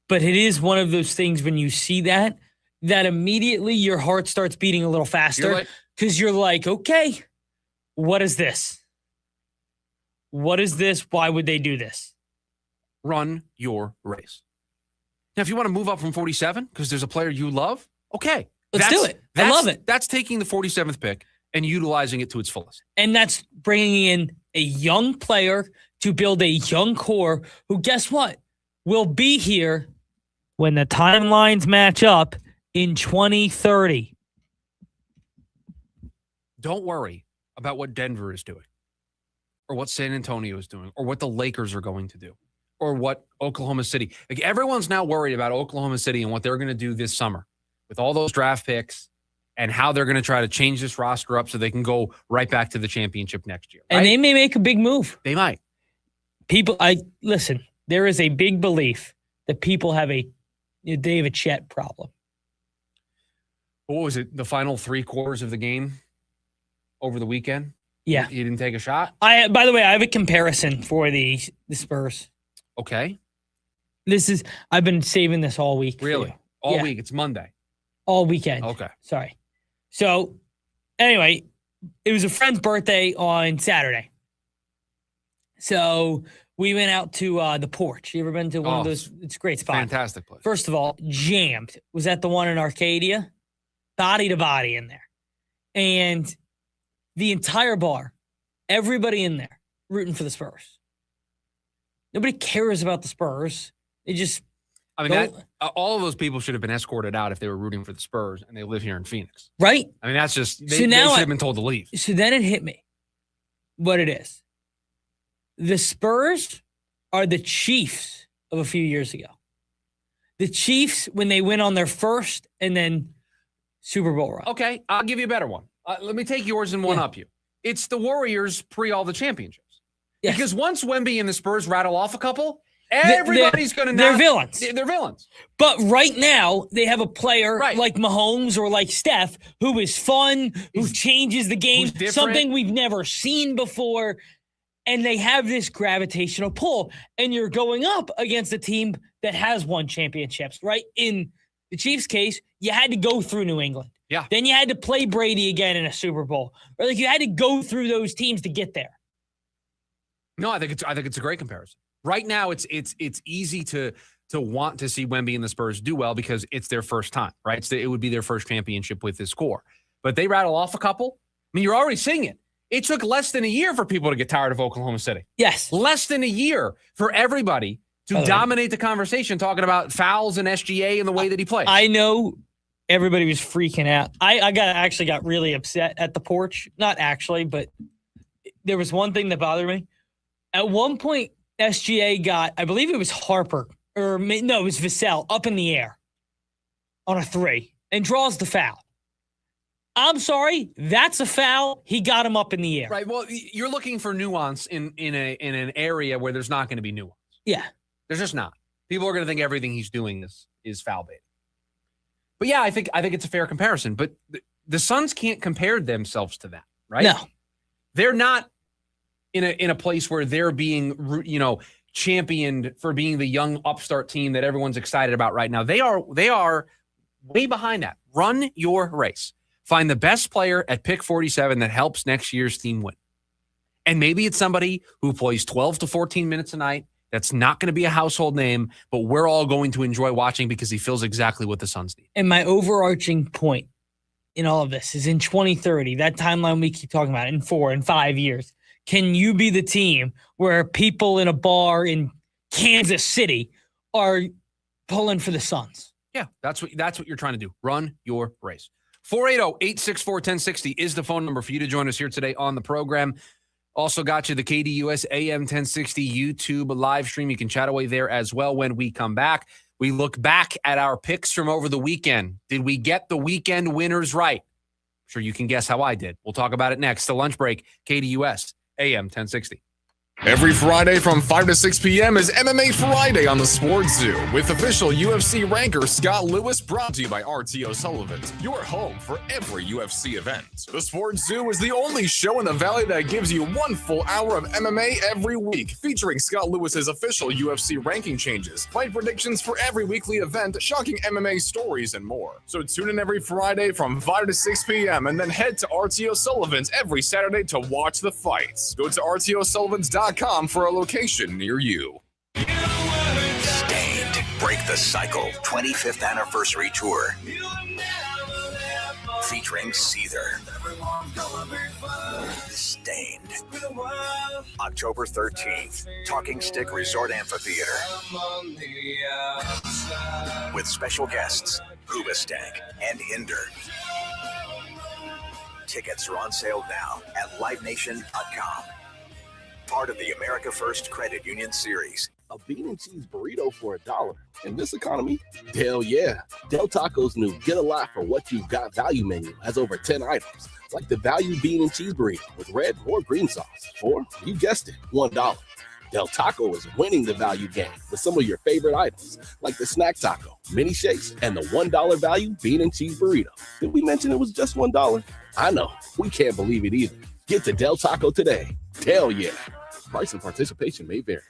but it is one of those things when you see that immediately your heart starts beating a little faster because you're like, okay, what is this? What is this? Why would they do this? Run your race. Now, if you want to move up from 47 because there's a player you love, okay. Let's do it. I love it. That's taking the 47th pick and utilizing it to its fullest. And that's bringing in a young player to build a young core who, guess what, will be here when the timelines match up in 2030. Don't worry about what Denver is doing or what San Antonio is doing or what the Lakers are going to do or what Oklahoma City. Like, everyone's now worried about Oklahoma City and what they're going to do this summer with all those draft picks and how they're going to try to change this roster up so they can go right back to the championship next year. Right? And they may make a big move. They might. Listen, there is a big belief that people have a David Chet problem. What was it? The final 3 quarters of the game over the weekend? Yeah. He didn't take a shot? By the way, I have a comparison for the Spurs. Okay. I've been saving this all week. Really? All week. It's Monday. All weekend. Okay. Sorry. So, anyway, it was a friend's birthday on Saturday. So, we went out to the Porch. You ever been to one of those? It's a great spot. Fantastic place. First of all, jammed. Was at the one in Arcadia. Body to body in there. And the entire bar, everybody in there rooting for the Spurs. Nobody cares about the Spurs. They just... I mean, all of those people should have been escorted out if they were rooting for the Spurs and they live here in Phoenix. Right? I mean, that's just, they should have been told to leave. So then it hit me what it is. The Spurs are the Chiefs of a few years ago. The Chiefs, when they went on their first and then Super Bowl run. Okay, I'll give you a better one. Let me take yours and one up you. It's the Warriors pre all the championships. Yes. Because once Wemby and the Spurs rattle off a couple, everybody's going to know. They're villains. They're villains. But right now, they have a player like Mahomes or like Steph who is fun, who changes the game, something we've never seen before. And they have this gravitational pull. And you're going up against a team that has won championships, right? In the Chiefs' case, you had to go through New England. Yeah. Then you had to play Brady again in a Super Bowl. Or like you had to go through those teams to get there. No, I think it's a great comparison. Right now, it's easy to to want to see Wemby and the Spurs do well because it's their first time, right? So it would be their first championship with this core. But they rattle off a couple. I mean, you're already seeing it. It took less than a year for people to get tired of Oklahoma City. Yes. Less than a year for everybody to dominate the conversation talking about fouls and SGA and the way that he plays. I know everybody was freaking out. I actually got really upset at the porch. Not actually, but there was one thing that bothered me. At one point, SGA got, I believe it was Harper, or no, it was Vassell, up in the air on a 3 and draws the foul. I'm sorry, that's a foul. He got him up in the air. Right. Well, you're looking for nuance in an area where there's not going to be nuance. Yeah. There's just not. People are going to think everything he's doing is foul bait. But yeah, I think it's a fair comparison. But the Suns can't compare themselves to that, right? No. They're not in a place where they're being, championed for being the young upstart team that everyone's excited about right now. They are way behind that. Run your race. Find the best player at pick 47 that helps next year's team win. And maybe it's somebody who plays 12 to 14 minutes a night. That's not going to be a household name, but we're all going to enjoy watching because he fills exactly what the Suns need. And my overarching point in all of this is in 2030, that timeline we keep talking about, in 4 and 5 years, can you be the team where people in a bar in Kansas City are pulling for the Suns? Yeah, that's what you're trying to do. Run your race. 480-864-1060 is the phone number for you to join us here today on the program. Also got you the KDUS AM 1060 YouTube live stream. You can chat away there as well when we come back. We look back at our picks from over the weekend. Did we get the weekend winners right? I'm sure you can guess how I did. We'll talk about it next. The lunch break, KDUS AM 1060. Every Friday from 5 to 6 p.m. is MMA Friday on the Sports Zoo with official UFC ranker Scott Lewis, brought to you by RT O'Sullivan's, your home for every UFC event. The Sports Zoo is the only show in the Valley that gives you 1 full hour of MMA every week, featuring Scott Lewis's official UFC ranking changes, fight predictions for every weekly event, shocking MMA stories, and more. So tune in every Friday from 5 to 6 p.m. and then head to RT O'Sullivan's every Saturday to watch the fights. Go to RTOSullivans.com for a location near you. Stained Break the Cycle 25th Anniversary Tour. Featuring Seether. Stained. October 13th, Talking Stick Resort Amphitheater. With special guests, Hoobastank and Hinder. Tickets are on sale now at livenation.com. Part of the America First Credit Union series. A bean and cheese burrito for $1 in this economy? Hell yeah. Del Taco's new Get a Lot for What You've Got value menu has over 10 items, like the value bean and cheese burrito with red or green sauce for, you guessed it, $1. Del Taco is winning the value game with some of your favorite items, like the snack taco, mini shakes, and the $1 value bean and cheese burrito. Did we mention it was just $1? I know, we can't believe it either. Get to Del Taco today. Hell yeah. Price and participation may vary.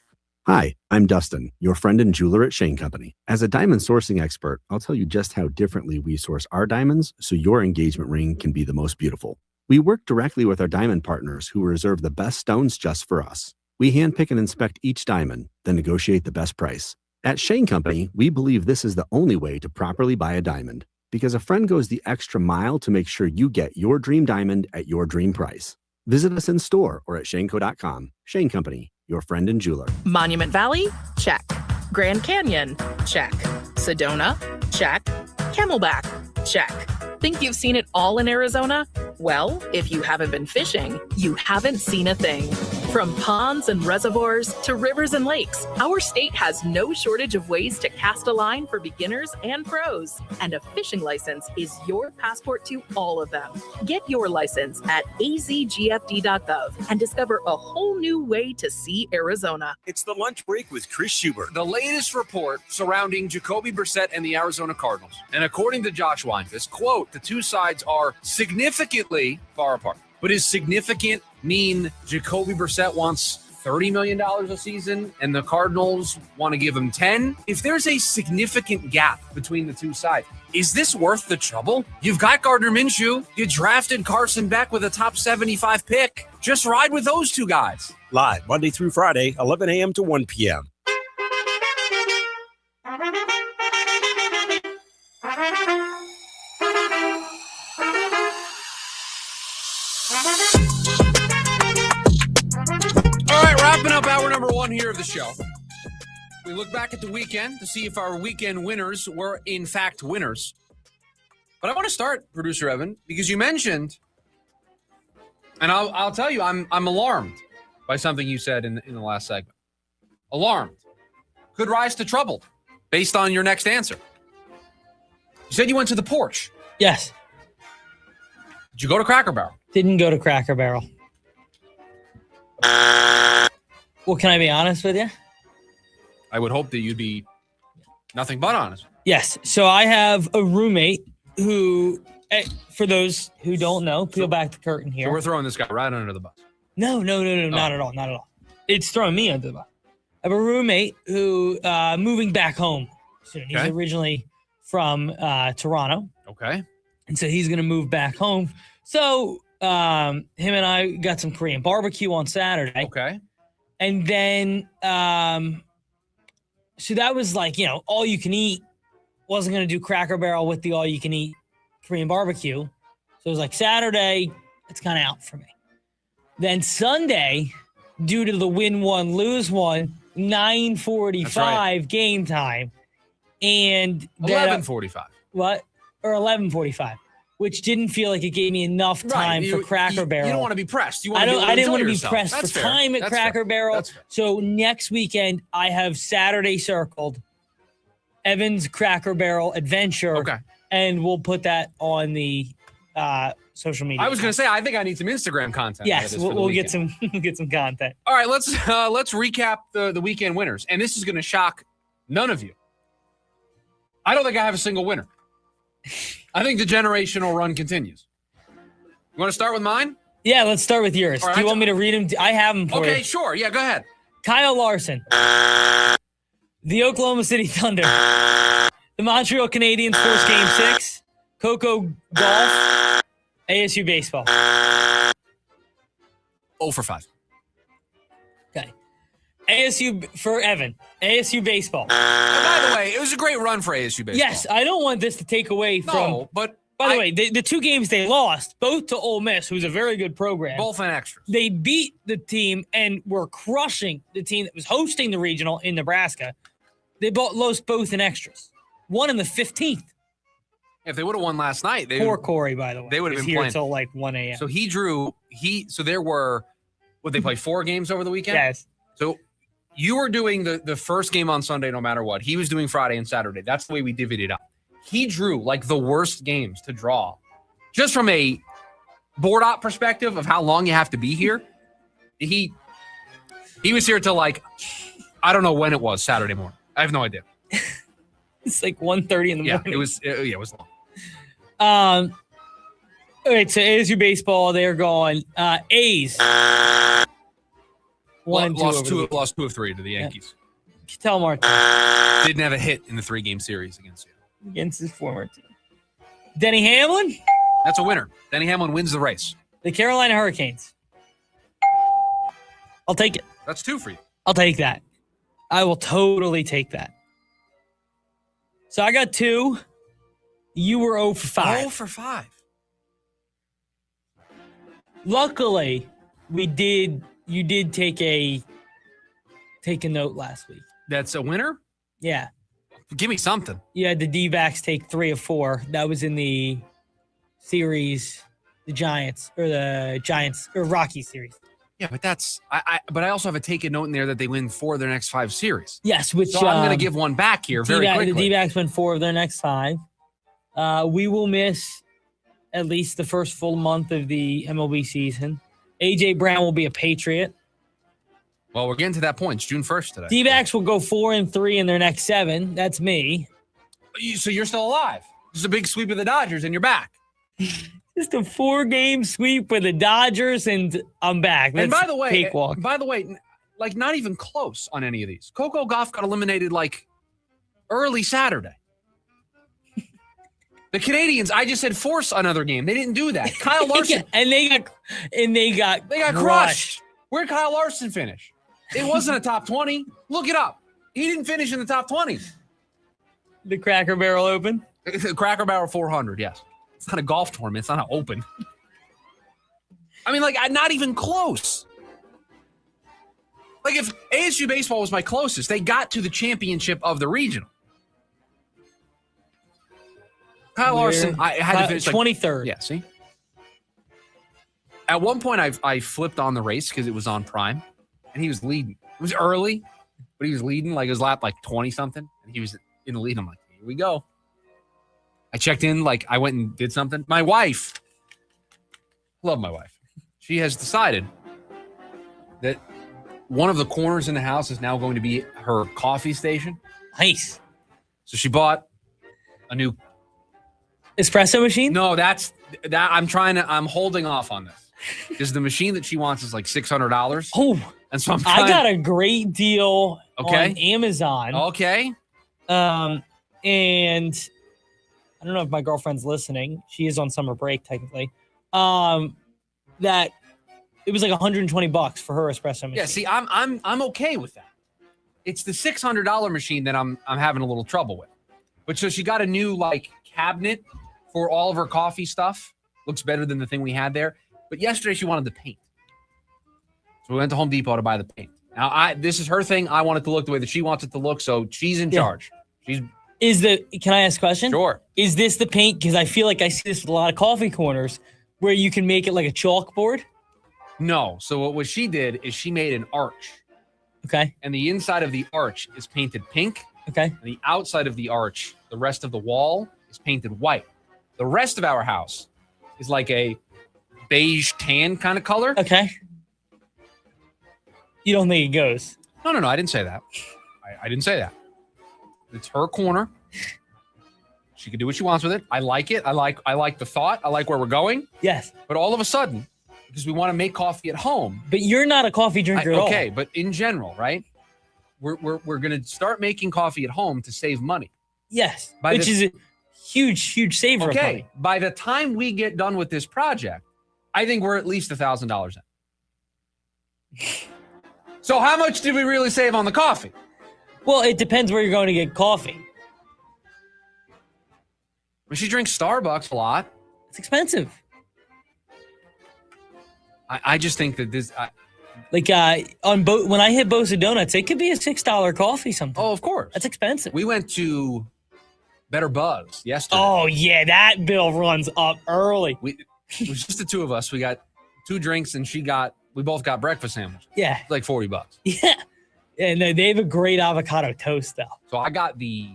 Hi, I'm Dustin, your friend and jeweler at Shane Company. As a diamond sourcing expert, I'll tell you just how differently we source our diamonds so your engagement ring can be the most beautiful. We work directly with our diamond partners who reserve the best stones just for us. We handpick and inspect each diamond, then negotiate the best price. At Shane Company, we believe this is the only way to properly buy a diamond, because a friend goes the extra mile to make sure you get your dream diamond at your dream price. Visit us in store or at shaneco.com. Shane Company, your friend and jeweler. Monument Valley? Check. Grand Canyon? Check. Sedona? Check. Camelback? Check. Think you've seen it all in Arizona? Well, if you haven't been fishing, you haven't seen a thing. From ponds and reservoirs to rivers and lakes, our state has no shortage of ways to cast a line for beginners and pros. And a fishing license is your passport to all of them. Get your license at azgfd.gov and discover a whole new way to see Arizona. It's the lunch break with Chris Schubert. The latest report surrounding Jacoby Brissett and the Arizona Cardinals. And according to Josh Weinfuss, quote, the two sides are significantly far apart. But is significant mean Jacoby Brissett wants $30 million a season and the Cardinals want to give him 10? If there's a significant gap between the two sides, is this worth the trouble? You've got Gardner Minshew. You drafted Carson Beck with a top 75 pick. Just ride with those two guys. Live Monday through Friday, 11 a.m. to 1 p.m. one here of the show. We look back at the weekend to see if our weekend winners were, in fact, winners. But I want to start, Producer Evan, because you mentioned, and I'll tell you, I'm alarmed by something you said in the last segment. Alarmed. Could rise to troubled based on your next answer. You said you went to the porch. Yes. Did you go to Cracker Barrel? Didn't go to Cracker Barrel. Well, can I be honest with you? I would hope that you'd be nothing but honest. Yes. So I have a roommate who, for those who don't know, peel back the curtain here. So we're throwing this guy right under the bus. No, not at all. Not at all. It's throwing me under the bus. I have a roommate who moving back home soon. Okay. He's originally from Toronto. Okay. And so he's going to move back home. So him and I got some Korean barbecue on Saturday. Okay. And then, so that was like, all you can eat. Wasn't going to do Cracker Barrel with the all you can eat Korean barbecue. So it was like Saturday, it's kind of out for me. Then Sunday, due to the win one, lose one, 9:45 game time. And 11:45. What? Or 11:45. Which didn't feel like it gave me enough time for Cracker Barrel. You don't want to be pressed. I didn't want to be yourself. pressed That's for fair. time at That's Cracker fair. Barrel. That's fair. So next weekend, I have Saturday circled, Evan's Cracker Barrel Adventure. Okay. And we'll put that on the social media. I was going to say, I think I need some Instagram content. Yes, we'll get some content. All right, let's recap the weekend winners. And this is going to shock none of you. I don't think I have a single winner. I think the generational run continues. You want to start with mine? Yeah, let's start with yours. All right, Do you want me to read them? I have them for you. Okay, sure. Yeah, go ahead. Kyle Larson. The Oklahoma City Thunder. The Montreal Canadiens force Game 6. Coco Golf. ASU Baseball. 0 for 5. Okay. ASU for Evan. ASU Baseball. By the way, it was a great run for ASU Baseball. Yes, I don't want this to take away from... No, but... By the way, the two games they lost, both to Ole Miss, who's a very good program. Both in extras. They beat the team and were crushing the team that was hosting the regional in Nebraska. They lost both in extras. One in the 15th. If they would have won last night, Poor Corey, by the way. They would have been here playing until like 1 a.m. So so there were, they play 4 games over the weekend? Yes. So you were doing the first game on Sunday no matter what. He was doing Friday and Saturday. That's the way we divvied it up. He drew like the worst games to draw. Just from a board op perspective of how long you have to be here. He was here till like, I don't know when it was, Saturday morning. I have no idea. It's like 1:30 in the morning. It was long. All right, so ASU Baseball, they're going. A's. Lost 2 of 3 to the Yankees. Yeah. Tell Martin. Didn't have a hit in the 3-game series against you. Against his former team. Denny Hamlin. That's a winner. Denny Hamlin wins the race. The Carolina Hurricanes. I'll take it. That's 2 for you. I'll take that. I will totally take that. So I got 2. You were 0 for 5. 0 for 5. Luckily, you did take a note last week. That's a winner? Yeah. Give me something. You had the D-backs take 3 of 4. That was in the series, the Giants or Rocky series. Yeah, but but I also have a take a note in there that they win 4 of their next 5 series. Yes, which so I'm going to give one back here very quickly. The D-backs win 4 of their next 5. We will miss at least the first full month of the MLB season. A.J. Brown will be a Patriot. Well, we're getting to that point. It's June 1st today. D-backs will go 4-3 in their next 7. That's me. So you're still alive. This is a big sweep of the Dodgers, and you're back. Just a 4-game sweep with the Dodgers, and I'm back. That's and by the way, cakewalk. like not even close on any of these. Coco Gauff got eliminated like early Saturday. The Canadians, I just said force another game. They didn't do that. Kyle Larson and they got crushed. Where'd Kyle Larson finish? It wasn't a top 20. Look it up. He didn't finish in the top 20. The Cracker Barrel Open? The Cracker Barrel 400, yes. It's not a golf tournament. It's not an open. I mean, like, not even close. Like if ASU baseball was my closest, they got to the championship of the regional. Kyle Larson, I had to finish 23rd. Yeah, see? At one point, I flipped on the race because it was on Prime, and he was leading. It was early, but he was leading, like his lap, like 20-something, and he was in the lead. I'm like, here we go. I checked in, like I went and did something. My wife, love my wife, she has decided that one of the corners in the house is now going to be her coffee station. Nice. So she bought a new espresso machine? No, that's I'm holding off on this. Because the machine that she wants is like $600. Oh, and so I got a great deal on Amazon. Okay. And I don't know if my girlfriend's listening. She is on summer break, technically. That it was like $120 for her espresso machine. Yeah, see, I'm okay with that. It's the $600 machine that I'm having a little trouble with. But so she got a new like cabinet for all of her coffee stuff. Looks better than the thing we had there. But yesterday she wanted the paint. So we went to Home Depot to buy the paint. Now this is her thing. I want it to look the way that she wants it to look. So she's in charge. Can I ask a question? Sure. Is this the paint? Because I feel like I see this with a lot of coffee corners where you can make it like a chalkboard. No. So what she did is she made an arch. Okay. And the inside of the arch is painted pink. Okay. And the outside of the arch, the rest of the wall is painted white. The rest of our house is like a beige tan kind of color. Okay. You don't think it goes? No. I didn't say that. I didn't say that. It's her corner. She can do what she wants with it. I like it. I like the thought. I like where we're going. Yes. But all of a sudden, because we want to make coffee at home. But you're not a coffee drinker at all. Okay, but in general, right? We're going to start making coffee at home to save money. Yes. Which is a huge saver of money. By the time we get done with this project, I think we're at least $1,000 in. So how much did we really save on the coffee? Well, it depends where you're going to get coffee. Well, she drinks Starbucks a lot. It's expensive. I just think that this... when I hit Bosa Donuts, it could be a $6 coffee sometimes. Oh, of course. That's expensive. We went to Better Buzz yesterday. Oh, yeah, that bill runs up early. It was just the two of us. We got 2 drinks, and we both got breakfast sandwiches. Yeah. It's like $40. Yeah. And they have a great avocado toast, though. So I got the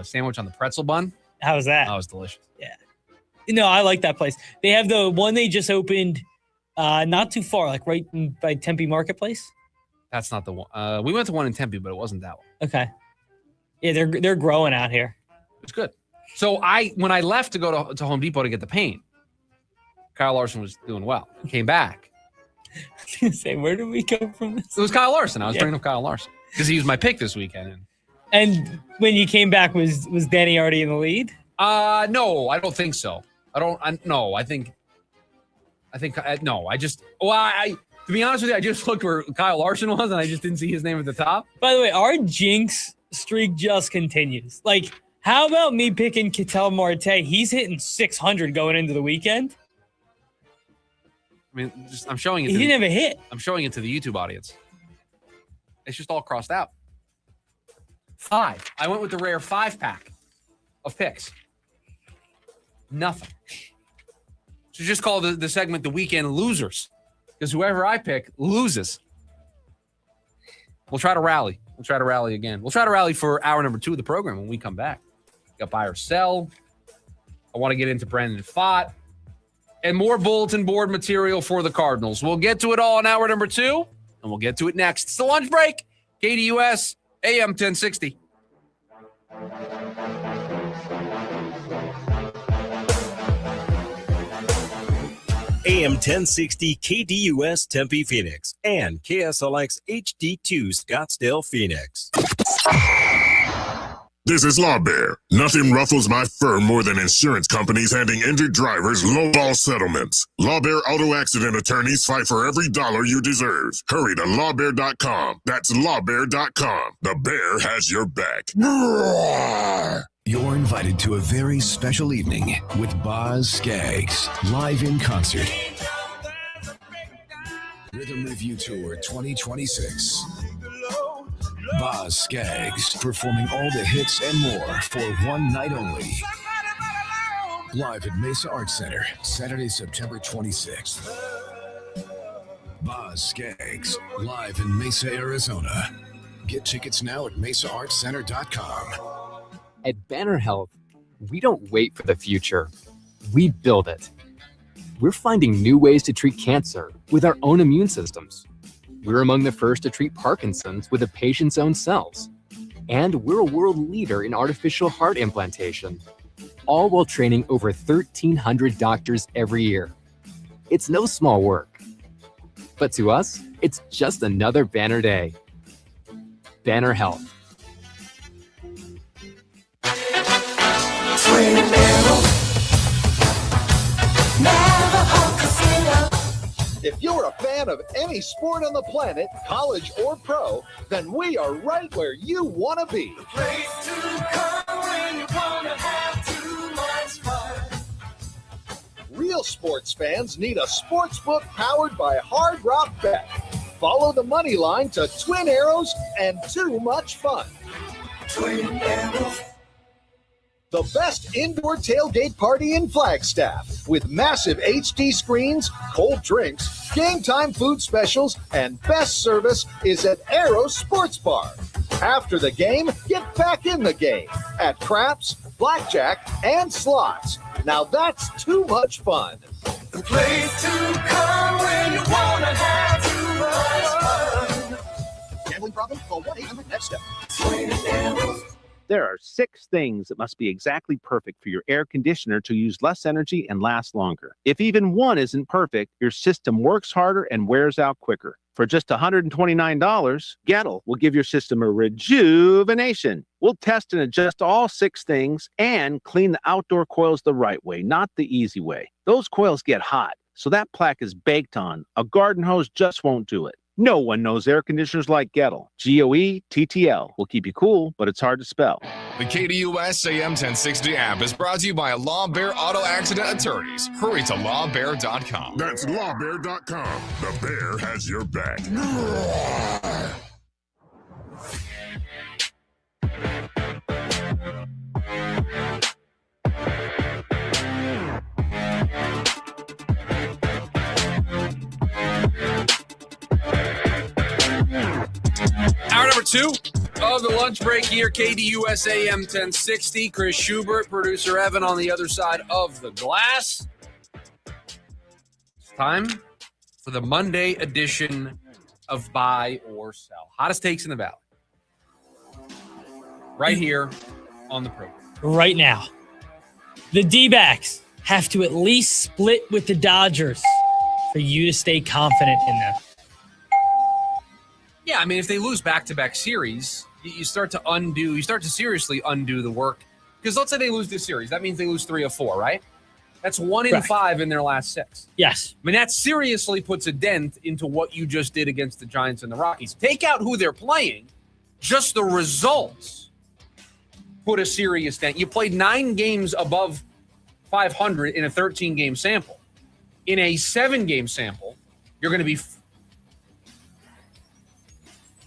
sandwich on the pretzel bun. How was that? That was delicious. Yeah. No, I like that place. They have the one they just opened not too far, like right by Tempe Marketplace. That's not the one. We went to one in Tempe, but it wasn't that one. Okay. Yeah, they're growing out here. It's good. So when I left to go to Home Depot to get the paint, Kyle Larson was doing well. He came back. I was going to say, where did we go from this? It was Kyle Larson. I was bringing up Kyle Larson because he was my pick this weekend. And when you came back, was Danny already in the lead? No, I don't think so. To be honest with you, I just looked where Kyle Larson was, and I just didn't see his name at the top. By the way, our jinx streak just continues. Like, how about me picking Ketel Marte? He's hitting 600 going into the weekend. I mean, I'm showing it. He didn't have a hit. I'm showing it to the YouTube audience. It's just all crossed out. 5. I went with the rare 5-pack of picks. Nothing. So just call the segment the weekend losers, because whoever I pick loses. We'll try to rally. We'll try to rally again. We'll try to rally for hour number 2 of the program when we come back. Got buy or sell. I want to get into Brandon Pfaadt and more bulletin board material for the Cardinals. We'll get to it all in hour number 2, and we'll get to it next. It's the lunch break. KDUS AM 1060. AM 1060 KDUS Tempe Phoenix and KSLX HD2 Scottsdale Phoenix. This is Law Bear. Nothing ruffles my fur more than insurance companies handing injured drivers lowball settlements. Law Bear Auto Accident Attorneys fight for every dollar you deserve. Hurry to lawbear.com. That's lawbear.com. The bear has your back. You're invited to a very special evening with Boz Scaggs, live in concert. Rhythm Review Tour 2026. Boz Scaggs performing all the hits and more for one night only. Live at Mesa Arts Center, Saturday, September 26th. Boz Scaggs, live in Mesa, Arizona. Get tickets now at mesaartscenter.com. At Banner Health, we don't wait for the future. We build it. We're finding new ways to treat cancer with our own immune systems. We're among the first to treat Parkinson's with a patient's own cells. And we're a world leader in artificial heart implantation, all while training over 1,300 doctors every year. It's no small work. But to us, it's just another Banner day. Banner Health. If you're a fan of any sport on the planet, college or pro, then we are right where you want to be. The place to come when you want to have too much fun. Real sports fans need a sports book powered by Hard Rock Bet. Follow the money line to Twin Arrows and too much fun. Twin Arrows. The best indoor tailgate party in Flagstaff with massive HD screens, cold drinks, game time food specials, and best service is at Arrow Sports Bar. After the game, get back in the game at craps, blackjack, and slots. Now that's too much fun. The place to come when you want to have too much fun. Gambling problem? Call 1-800-NEXT-STEP. There are 6 things that must be exactly perfect for your air conditioner to use less energy and last longer. If even one isn't perfect, your system works harder and wears out quicker. For just $129, Gettle will give your system a rejuvenation. We'll test and adjust all 6 things and clean the outdoor coils the right way, not the easy way. Those coils get hot, so that plaque is baked on. A garden hose just won't do it. No one knows air conditioners like Gettle. Goettl will keep you cool, but it's hard to spell. The KDUS AM 1060 app is brought to you by Law Bear Auto Accident Attorneys. Hurry to lawbear.com. That's lawbear.com. The bear has your back. Hour number 2 of the lunch break here, KDUS AM 1060. Chris Schubert, producer Evan on the other side of the glass. It's time for the Monday edition of Buy or Sell. Hottest takes in the Valley. Right here on the program. Right now. The D-backs have to at least split with the Dodgers for you to stay confident in them. Yeah, I mean, if they lose back-to-back series, you start to seriously undo the work. Because let's say they lose this series. That means they lose 3 of 4, right? That's 1 in 5 in their last 6. Yes. I mean, that seriously puts a dent into what you just did against the Giants and the Rockies. Take out who they're playing, just the results put a serious dent. You played 9 games above 500 in a 13-game sample. In a 7-game sample, you're going to be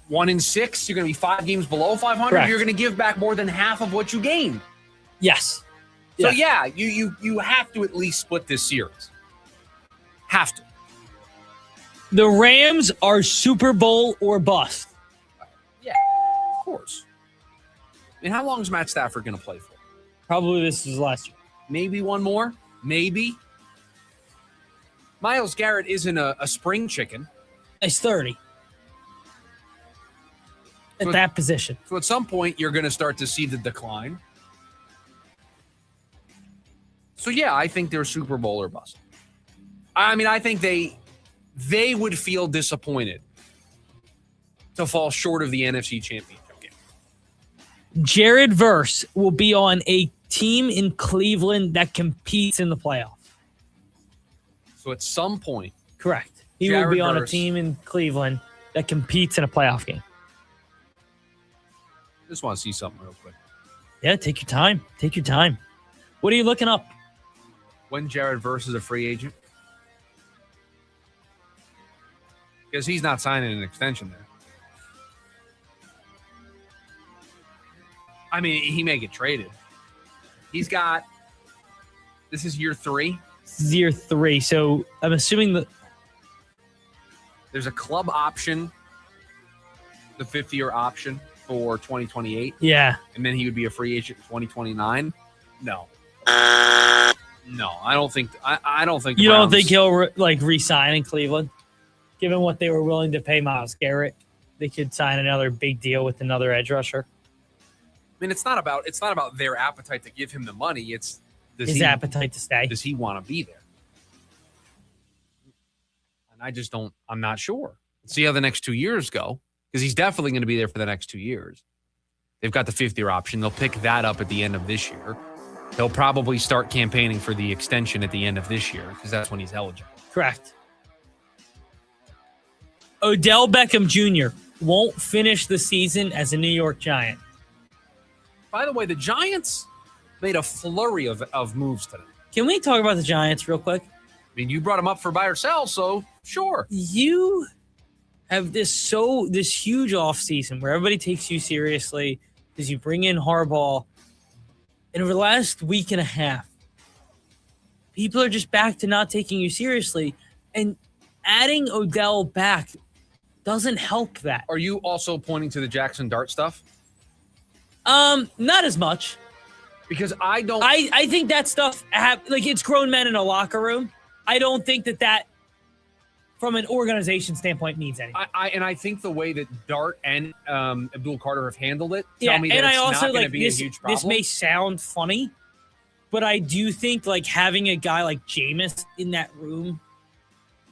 1 in 6. You're going to be 5 games below 500. Correct. You're going to give back more than half of what you gained. Yes. So, yeah, you have to at least split this series. Have to. The Rams are Super Bowl or bust. Yeah, of course. I mean, how long is Matt Stafford going to play for? Probably this is last year. Maybe one more. Maybe. Myles Garrett isn't a spring chicken. He's 30. At that position. So at some point, you're going to start to see the decline. So, yeah, I think they're Super Bowl or bust. I mean, I think they would feel disappointed to fall short of the NFC Championship game. Jared Verse will be on a team in Cleveland that competes in the playoffs. So at some point. Correct. He Jared will be on a Verse. team in Cleveland that competes in a playoff game. I just want to see something real quick. Yeah, take your time. Take your time. What are you looking up? When Jared Verse is a free agent? because he's not signing an extension there. I mean, he may get traded. He's got, this is year 3. This is year 3. So I'm assuming that there's a club option, the 5th-year option for 2028. Yeah. And then he would be a free agent in 2029. No, I don't think. I don't think. You don't think he'll re-sign in Cleveland, given what they were willing to pay Myles Garrett? They could sign another big deal with another edge rusher. I mean, it's not about their appetite to give him the money. It's his appetite to stay. Does he want to be there? And I just don't. I'm not sure. Let's see how the next 2 years go, because he's definitely going to be there for the next 2 years. They've got the 5th-year option. They'll pick that up at the end of this year. He'll probably start campaigning for the extension at the end of this year, because that's when he's eligible. Correct. Odell Beckham Jr. won't finish the season as a New York Giant. By the way, the Giants made a flurry of moves today. Can we talk about the Giants real quick? I mean, you brought them up for buy or sell, so sure. You have this huge offseason where everybody takes you seriously because you bring in Harbaugh. And over the last week and a half, people are just back to not taking you seriously. And adding Odell back doesn't help that. Are you also pointing to the Jackson Dart stuff? Not as much. Because I don't... I think that stuff, it's grown men in a locker room. I don't think that from an organization standpoint means anything. I think the way that Dart and Abdul Carter have handled it tell me that and it's I also not going to be a huge problem. This may sound funny, but I do think having a guy like Jameis in that room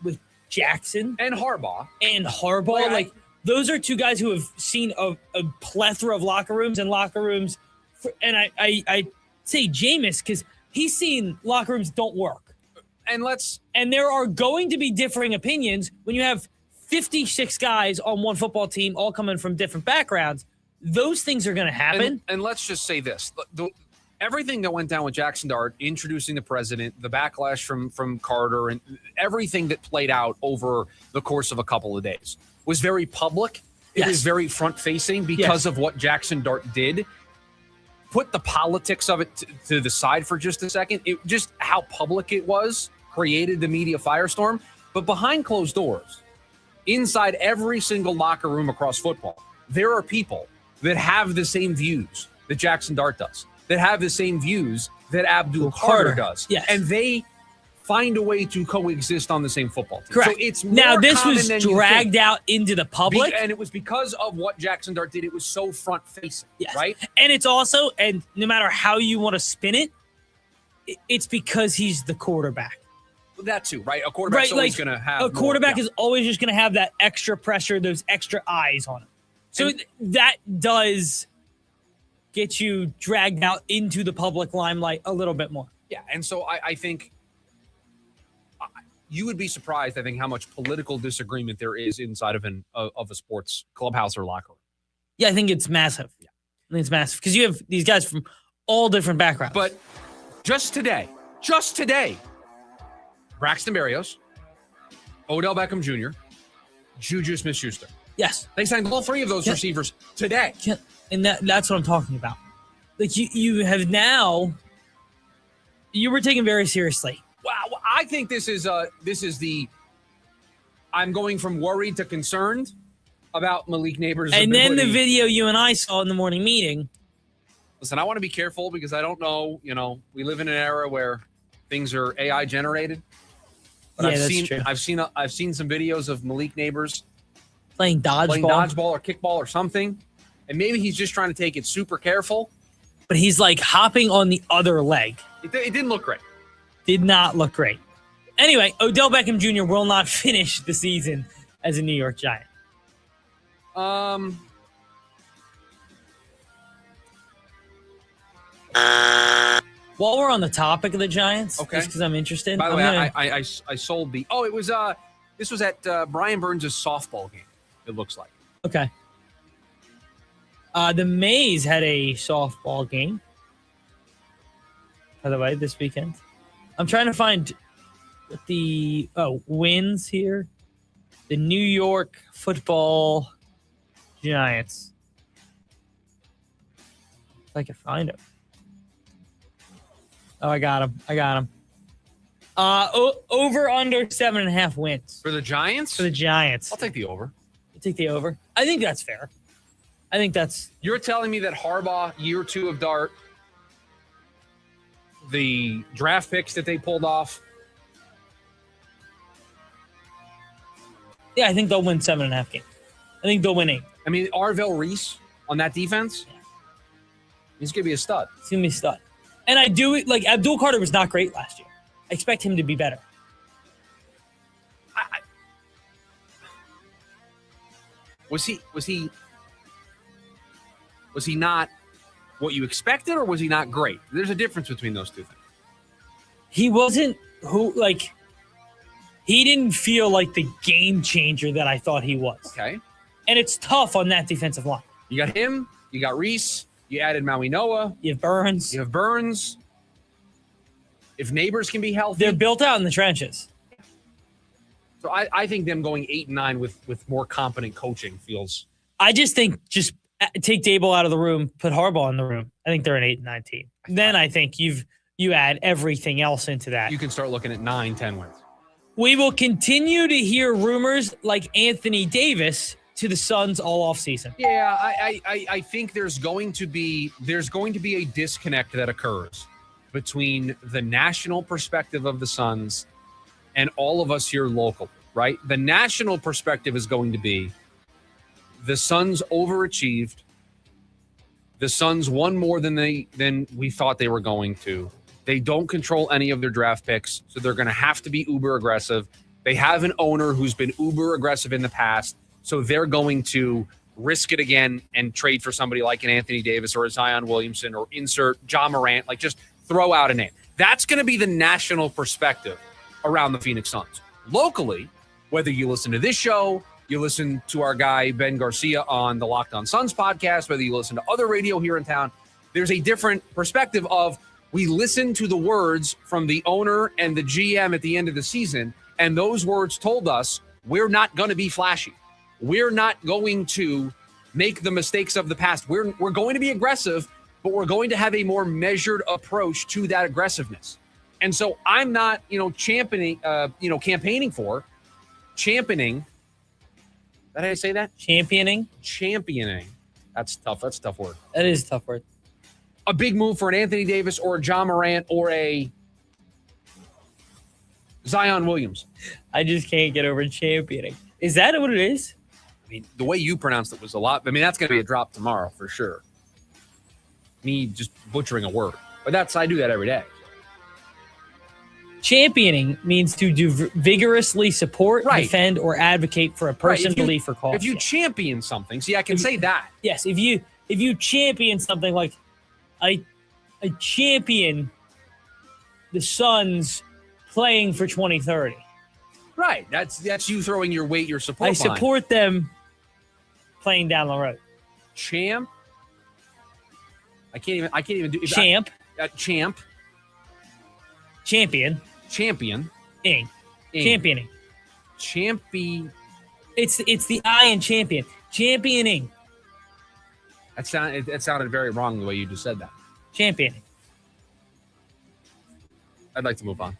with Jackson and Harbaugh, those are two guys who have seen a plethora of locker rooms, and I say Jameis because he's seen locker rooms don't work. And there are going to be differing opinions when you have 56 guys on one football team, all coming from different backgrounds. Those things are going to happen. And let's just say this. Everything that went down with Jackson Dart, introducing the president, the backlash from Carter, and everything that played out over the course of a couple of days was very public. It was very front-facing because of what Jackson Dart did. Put the politics of it to the side for just a second. It just how public it was created the media firestorm. But behind closed doors, inside every single locker room across football, there are people that have the same views that Jackson Dart does, that have the same views that Abdul Carter does. Yes. And they find a way to coexist on the same football team. Correct. So it's now, this common was than you dragged think. out into the public. And it was because of what Jackson Dart did. It was so front-facing, right? And it's also, and no matter how you want to spin it, it's because he's the quarterback. That too, right? A quarterback's always going to have a quarterback is always just going to have that extra pressure, those extra eyes on him. So that does get you dragged out into the public limelight a little bit more. Yeah, and so I think you would be surprised, I think, how much political disagreement there is inside of a sports clubhouse or locker room. Yeah, I think it's massive. Yeah. I think it's massive because you have these guys from all different backgrounds. But just today, Braxton Berrios, Odell Beckham Jr., Juju Smith-Schuster. Yes. They signed all 3 of those receivers today. And that's what I'm talking about. You have now, you were taken very seriously. Wow, I think this is the I'm going from worried to concerned about Malik Neighbors' And ability. then the video you and I saw in the morning meeting. Listen, I want to be careful because I don't know, we live in an era where things are AI generated. But Yeah, that's true. I've seen some videos of Malik Neighbors Playing dodgeball or kickball or something. And maybe he's just trying to take it super careful. But he's hopping on the other leg. It didn't look great. Did not look great. Anyway, Odell Beckham Jr. will not finish the season as a New York Giant. While we're on the topic of the Giants, just because I'm interested. By the way, I sold the. Oh, it was this was at Brian Burns' softball game. It looks like. Okay. The Mays had a softball game. By the way, this weekend. I'm trying to find the wins here. The New York Football Giants. If I can find him. Oh, I got him. Over under 7.5 wins. For the Giants? For the Giants. I'll take the over. You take the over? I think that's fair. I think that's... You're telling me that Harbaugh, year 2 of Dart, the draft picks that they pulled off. Yeah, I think they'll win 7.5 games. I think they'll win 8. I mean, Arvell Reese on that defense, he's going to be a stud. He's going to be a stud. And I do it like Abdul Carter was not great last year. I expect him to be better. Was he not what you expected, or was he not great? There's a difference between those two things. He wasn't he didn't feel like the game changer that I thought he was. Okay. And it's tough on that defensive line. You got him, you got Reese, you added Maui Noah. You have Burns. If Neighbors can be healthy. They're built out in the trenches. So I think them going 8-9 with more competent coaching feels. I just think take Dable out of the room, put Harbaugh in the room. I think they're an 8-9 team. Then I think you add everything else into that. You can start looking at 9-10 wins. We will continue to hear rumors like Anthony Davis to the Suns all offseason. Yeah, I think there's going to be a disconnect that occurs between the national perspective of the Suns and all of us here local, right? The national perspective is going to be the Suns overachieved. The Suns won more than we thought they were going to. They don't control any of their draft picks, so they're going to have to be uber aggressive. They have an owner who's been uber aggressive in the past, so they're going to risk it again and trade for somebody like an Anthony Davis or a Zion Williamson or insert Ja Morant, like just throw out a name. That's going to be the national perspective around the Phoenix Suns. Locally, whether you listen to this show, you listen to our guy Ben Garcia on the Locked On Suns podcast, whether you listen to other radio here in town, there's a different perspective of we listen to the words from the owner and the GM at the end of the season, and those words told us we're not going to be flashy. We're not going to make the mistakes of the past. We're going to be aggressive, but we're going to have a more measured approach to that aggressiveness. And so I'm not, championing. Did I say that? Championing. That's tough. That's a tough word. That is a tough word. A big move for an Anthony Davis or a Ja Morant or a Zion Williams. I just can't get over championing. Is that what it is? I mean, the way you pronounced it was a lot. I mean, that's going to be a drop tomorrow for sure. Me just butchering a word. But I do that every day. Championing means to vigorously support, defend, or advocate for a person, belief, or cause. If you champion something, see, I can say that. Yes, if you champion something like I champion the Suns playing for 2030. Right. That's you throwing your weight, your support. I support them playing down the road. Champ. I can't even do champ. Champ. Champion. Championing. Championing. It's the I in champion. Championing. That sounded very wrong the way you just said that. Championing. I'd like to move on.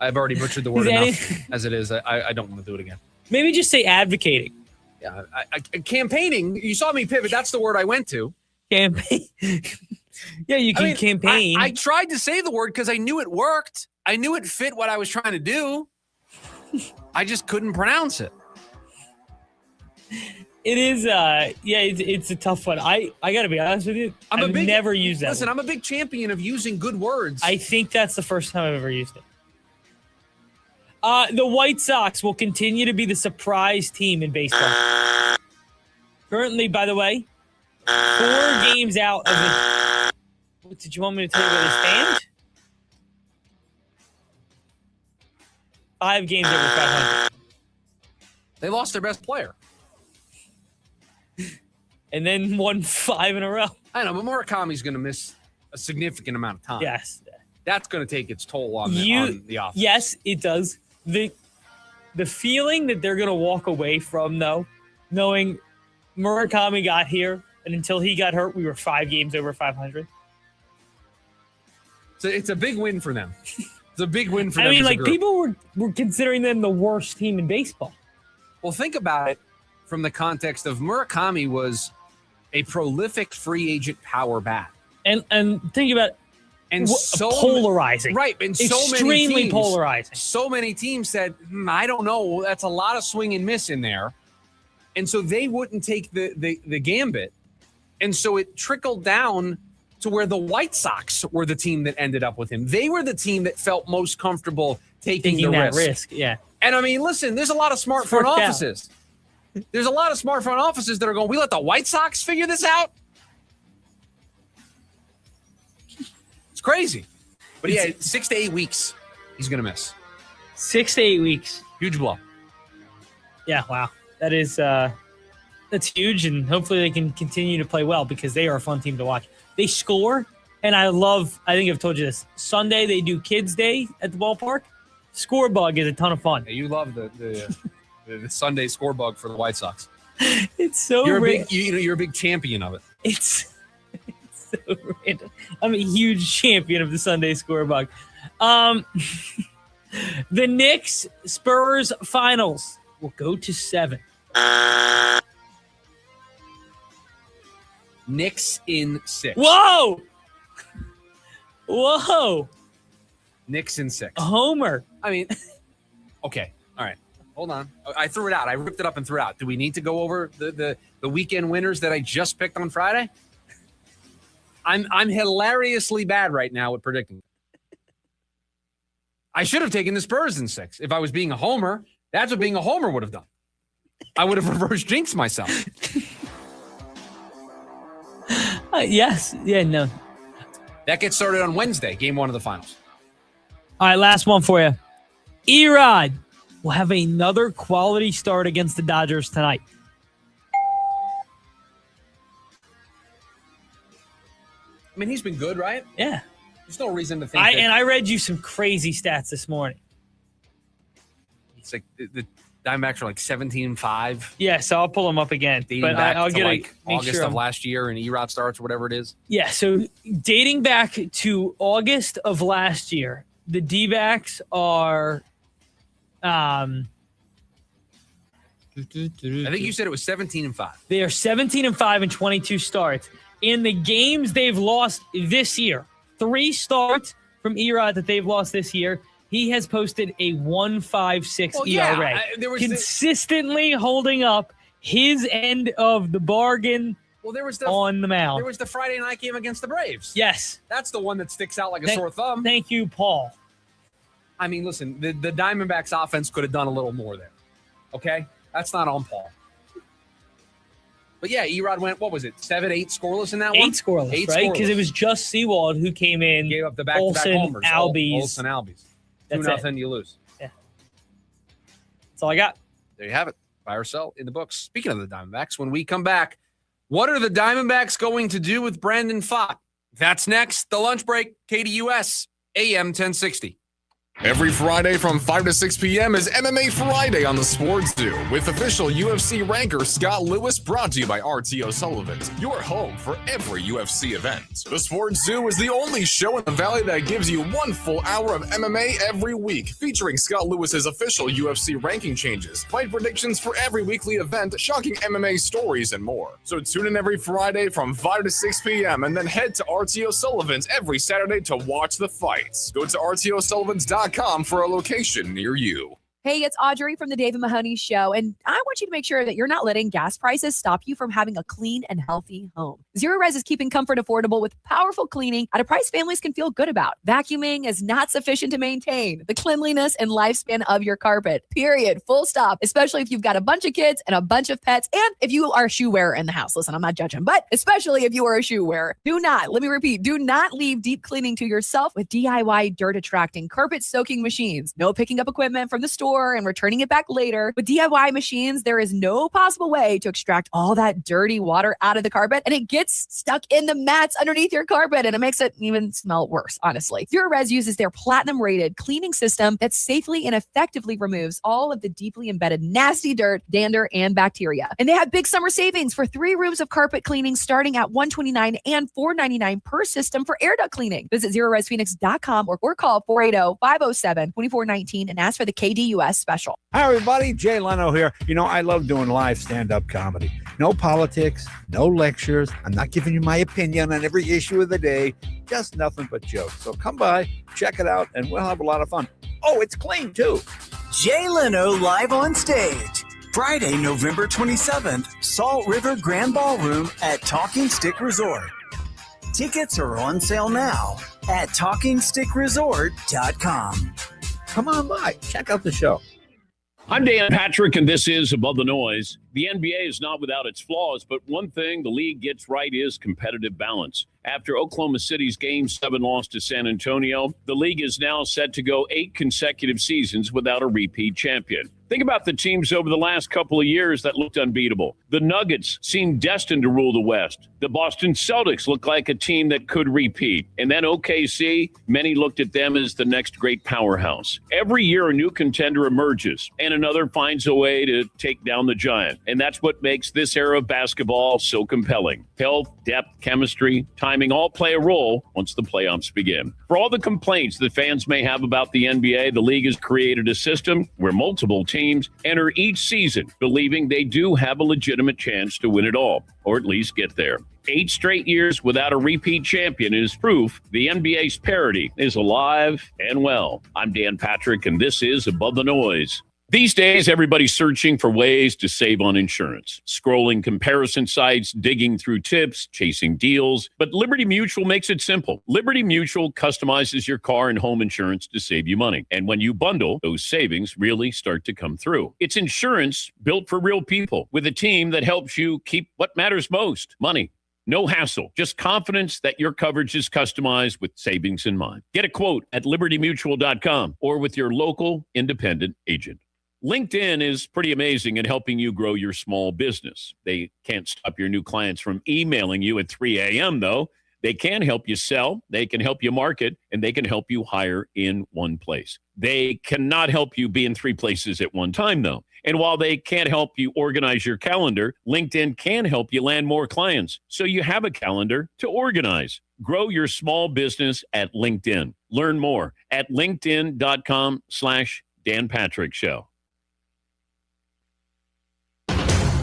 I've already butchered the word enough as it is. I don't want to do it again. Maybe just say advocating. Yeah, campaigning. You saw me pivot. That's the word I went to. Campaign. Yeah, you can campaign. I tried to say the word because I knew it worked. I knew it fit what I was trying to do. I just couldn't pronounce it. It is, it's a tough one. I got to be honest with you. I've never used that. Listen, word. I'm a big champion of using good words. I think that's the first time I've ever used it. The White Sox will continue to be the surprise team in baseball. Currently, by the way, 4 games out of the... Did you want me to tell you where they stand? 5 games over 500. They lost their best player. And then won 5 in a row. I know, but Murakami's going to miss a significant amount of time. Yes. That's going to take its toll on the offense. Yes, it does. The feeling that they're going to walk away from, though, knowing Murakami got here, and until he got hurt, we were 5 games over 500. So it's a big win for them. It's a big win for them. I mean, like, people were considering them the worst team in baseball. Well, think about it from the context of Murakami was a prolific free agent power bat. And think about and so polarizing. Right. And so extremely many teams, polarizing. So many teams said, I don't know. That's a lot of swing and miss in there. And so they wouldn't take the gambit. And so it trickled down to where the White Sox were the team that ended up with him. They were the team that felt most comfortable taking the risk. Yeah. And I mean, listen, there's a lot of smart front offices. There's a lot of smart front offices that are going, we let the White Sox figure this out? It's crazy. But yeah, 6 to 8 weeks he's going to miss. 6 to 8 weeks. Huge blow. Yeah, wow. That is that's huge, and hopefully they can continue to play well because they are a fun team to watch. They score, and I think I've told you this. Sunday they do Kids Day at the ballpark. Score bug is a ton of fun. Yeah, you love the Sunday score bug for the White Sox. It's so you're a big champion of it. It's so random. I'm a huge champion of the Sunday score bug. The Knicks Spurs finals will go to 7. Knicks in 6. Whoa! Knicks in 6. A homer. I mean, okay. All right. Hold on. I threw it out. I ripped it up and threw it out. Do we need to go over the weekend winners that I just picked on Friday? I'm hilariously bad right now at predicting. I should have taken the Spurs in 6. If I was being a homer, that's what being a homer would have done. I would have reverse jinxed myself. Yes. Yeah, no. That gets started on Wednesday, game 1 of the finals. All right, last one for you. Erod will have another quality start against the Dodgers tonight. I mean, he's been good, right? Yeah. There's no reason to think And I read you some crazy stats this morning. It's like the Diamondbacks are like 17-5. Yeah, so I'll pull them up again. Dating but back I'll to get like make August sure of last year and Erod starts or whatever it is. Yeah, so dating back to August of last year, the D-backs are I think you said it was 17-5. They are 17-5 in 22 starts. In the games they've lost this year, 3 starts from Erod that they've lost this year, he has posted a 1.56 ERA. Consistently holding up his end of the bargain on the mound. There was the Friday night game against the Braves. Yes. That's the one that sticks out like a sore thumb. Thank you, Paul. I mean, listen, the Diamondbacks offense could have done a little more there. Okay? That's not on Paul. But yeah, Erod went, what was it, 7-8 scoreless in that one? 8 scoreless, right? Because it was just Seawald who came in. Gave up the back-to-back homers. Olsen, Albies. 2-0, you lose. Yeah. That's all I got. There you have it. Buy or sell in the books. Speaking of the Diamondbacks, when we come back, what are the Diamondbacks going to do with Brandon Pfaadt? That's next. The lunch break, KDUS, AM 1060. Every Friday from 5 to 6 p.m. is MMA Friday on the Sports Zoo with official UFC ranker Scott Lewis, brought to you by RTO Sullivan's, your home for every UFC event. The Sports Zoo is the only show in the Valley that gives you 1 full hour of MMA every week, featuring Scott Lewis's official UFC ranking changes, fight predictions for every weekly event, shocking MMA stories, and more. So tune in every Friday from 5 to 6 p.m. and then head to RTO Sullivan's every Saturday to watch the fights. Go to RTOSullivans.com for a location near you. Hey, it's Audrey from the Dave and Mahoney Show, and I want you to make sure that you're not letting gas prices stop you from having a clean and healthy home. Zero Res is keeping comfort affordable with powerful cleaning at a price families can feel good about. Vacuuming is not sufficient to maintain the cleanliness and lifespan of your carpet, period. Full stop, especially if you've got a bunch of kids and a bunch of pets, and if you are a shoe wearer in the house. Listen, I'm not judging, but especially if you are a shoe wearer. Do not leave deep cleaning to yourself with DIY dirt-attracting carpet soaking machines. No picking up equipment from the store store and returning it back later. With DIY machines, there is no possible way to extract all that dirty water out of the carpet, and it gets stuck in the mats underneath your carpet, and it makes it even smell worse, honestly. Zero Res uses their platinum-rated cleaning system that safely and effectively removes all of the deeply embedded nasty dirt, dander, and bacteria. And they have big summer savings for 3 rooms of carpet cleaning starting at $129 and $499 per system for air duct cleaning. Visit ZeroResPhoenix.com or call 480-507-2419 and ask for the KDUS special. Hi, everybody. Jay Leno here. You know, I love doing live stand-up comedy. No politics, no lectures. I'm not giving you my opinion on every issue of the day. Just nothing but jokes. So come by, check it out, and we'll have a lot of fun. Oh, it's clean, too. Jay Leno live on stage. Friday, November 27th, Salt River Grand Ballroom at Talking Stick Resort. Tickets are on sale now at TalkingStickResort.com. Come on by. Check out the show. I'm Dan Patrick, and this is Above the Noise. The NBA is not without its flaws, but one thing the league gets right is competitive balance. After Oklahoma City's Game 7 loss to San Antonio, the league is now set to go 8 consecutive seasons without a repeat champion. Think about the teams over the last couple of years that looked unbeatable. The Nuggets seemed destined to rule the West. The Boston Celtics looked like a team that could repeat. And then OKC, many looked at them as the next great powerhouse. Every year a new contender emerges, and another finds a way to take down the giant. And that's what makes this era of basketball so compelling. Health, depth, chemistry, timing all play a role once the playoffs begin. For all the complaints that fans may have about the NBA, the league has created a system where multiple teams enter each season believing they do have a legitimate chance to win it all, or at least get there. 8 straight years without a repeat champion is proof the NBA's parity is alive and well. I'm Dan Patrick, and this is Above the Noise. These days, everybody's searching for ways to save on insurance, scrolling comparison sites, digging through tips, chasing deals. But Liberty Mutual makes it simple. Liberty Mutual customizes your car and home insurance to save you money. And when you bundle, those savings really start to come through. It's insurance built for real people with a team that helps you keep what matters most, money. No hassle, just confidence that your coverage is customized with savings in mind. Get a quote at libertymutual.com or with your local independent agent. LinkedIn is pretty amazing in helping you grow your small business. They can't stop your new clients from emailing you at 3 a.m., though. They can help you sell, they can help you market, and they can help you hire in one place. They cannot help you be in 3 places at one time, though. And while they can't help you organize your calendar, LinkedIn can help you land more clients so you have a calendar to organize. Grow your small business at LinkedIn. Learn more at linkedin.com/Dan Patrick Show.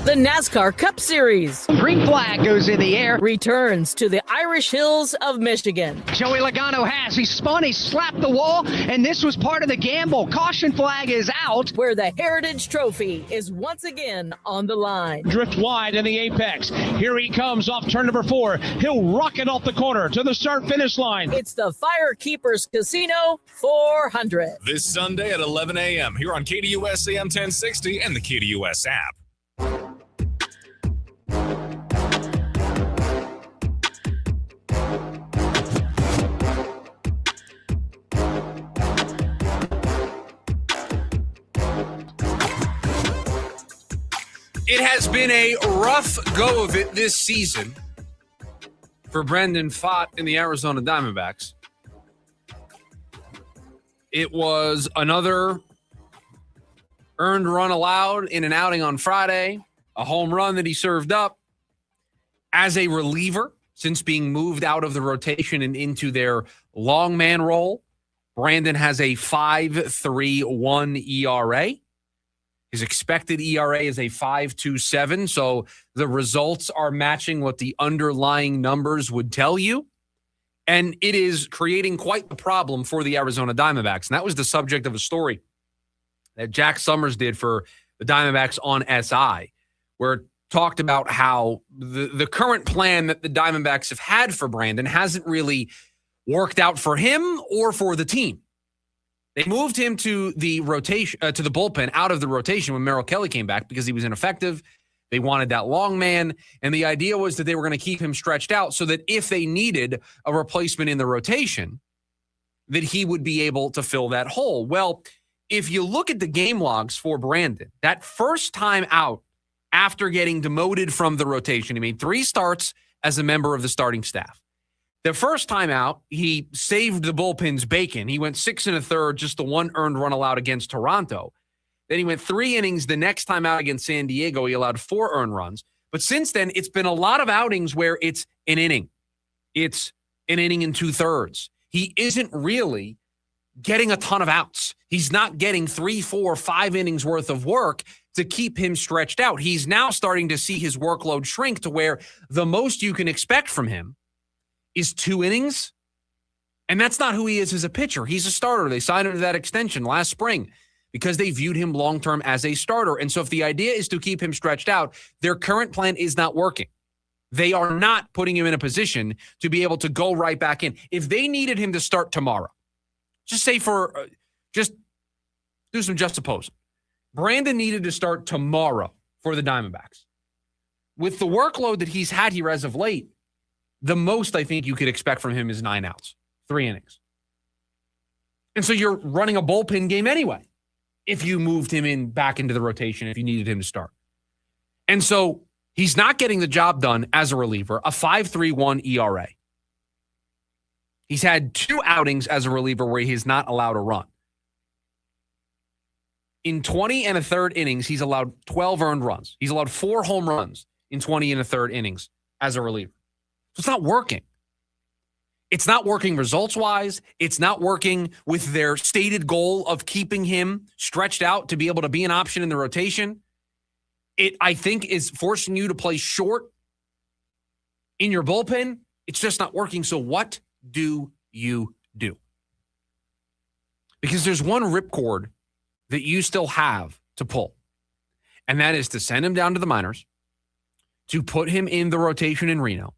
The NASCAR Cup Series. Green flag goes in the air. Returns to the Irish Hills of Michigan. Joey Logano has. He spun, he slapped the wall, and this was part of the gamble. Caution flag is out. Where the Heritage Trophy is once again on the line. Drift wide in the apex. Here he comes off turn number 4. He'll rocket off the corner to the start-finish line. It's the Firekeepers Casino 400. This Sunday at 11 a.m. here on KDUS AM 1060 and the KDUS app. It has been a rough go of it this season for Brandon Pfaadt in the Arizona Diamondbacks. It was another earned run allowed in an outing on Friday, a home run that he served up as a reliever since being moved out of the rotation and into their long man role. Brandon has a 5.31 ERA. His expected ERA is a 5.27, so the results are matching what the underlying numbers would tell you. And it is creating quite the problem for the Arizona Diamondbacks. And that was the subject of a story that Jack Summers did for the Diamondbacks on SI, where it talked about how the current plan that the Diamondbacks have had for Brandon hasn't really worked out for him or for the team. They moved him to the rotation, to the bullpen, out of the rotation when Merrill Kelly came back because he was ineffective. They wanted that long man, and the idea was that they were going to keep him stretched out so that if they needed a replacement in the rotation, that he would be able to fill that hole. Well, if you look at the game logs for Brandon, that first time out after getting demoted from the rotation, he made 3 starts as a member of the starting staff. The first time out, he saved the bullpen's bacon. He went 6 1/3, just the 1 earned run allowed against Toronto. Then he went 3 innings the next time out against San Diego. He allowed 4 earned runs. But since then, it's been a lot of outings where it's an inning. It's an inning and 2/3. He isn't really getting a ton of outs. He's not getting 3, 4, 5 innings worth of work to keep him stretched out. He's now starting to see his workload shrink to where the most you can expect from him is 2 innings. And that's not who he is as a pitcher. He's a starter. They signed him to that extension last spring because they viewed him long-term as a starter. And so if the idea is to keep him stretched out, their current plan is not working. They are not putting him in a position to be able to go right back in. If they needed him to start tomorrow, just say just do some juxtaposing. Brandon needed to start tomorrow for the Diamondbacks. With the workload that he's had here as of late, the most I think you could expect from him is 9 outs, 3 innings. And so you're running a bullpen game anyway if you moved him back into the rotation, if you needed him to start. And so he's not getting the job done as a reliever, a 5.31 ERA. He's had 2 outings as a reliever where he is not allowed a run. In 20 1/3 innings, he's allowed 12 earned runs. He's allowed 4 home runs in 20 1/3 innings as a reliever. So it's not working. It's not working results-wise. It's not working with their stated goal of keeping him stretched out to be able to be an option in the rotation. It, I think, is forcing you to play short in your bullpen. It's just not working. So what do you do? Because there's one ripcord that you still have to pull, and that is to send him down to the minors, to put him in the rotation in Reno,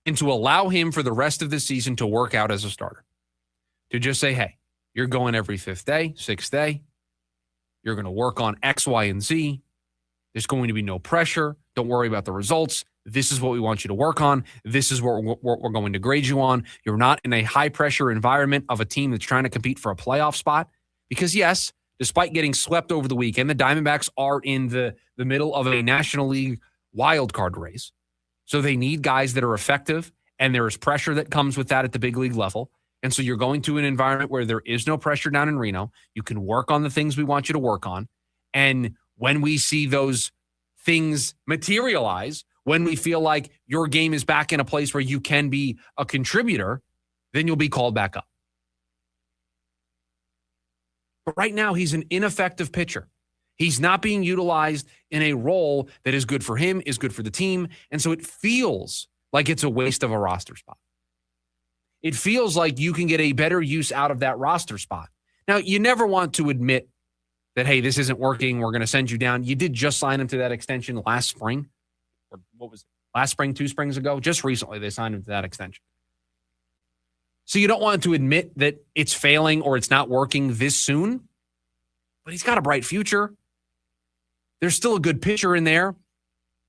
and to allow him for the rest of the season to work out as a starter. To just say, hey, you're going every 5th day, 6th day. You're going to work on X, Y, and Z. There's going to be no pressure. Don't worry about the results. This is what we want you to work on. This is what we're going to grade you on. You're not in a high-pressure environment of a team that's trying to compete for a playoff spot. Because, yes, despite getting swept over the weekend, the Diamondbacks are in the middle of a National League wildcard race. So they need guys that are effective, and there is pressure that comes with that at the big league level. And so you're going to an environment where there is no pressure down in Reno. You can work on the things we want you to work on. And when we see those things materialize, when we feel like your game is back in a place where you can be a contributor, then you'll be called back up. But right now, he's an ineffective pitcher. He's not being utilized in a role that is good for him, is good for the team. And so it feels like it's a waste of a roster spot. It feels like you can get a better use out of that roster spot. Now, you never want to admit that, hey, this isn't working, we're going to send you down. You did just sign him to that extension last spring. Or what was it? Last spring, 2 springs ago? Just recently, they signed him to that extension. So you don't want to admit that it's failing or it's not working this soon, but he's got a bright future. There's still a good pitcher in there,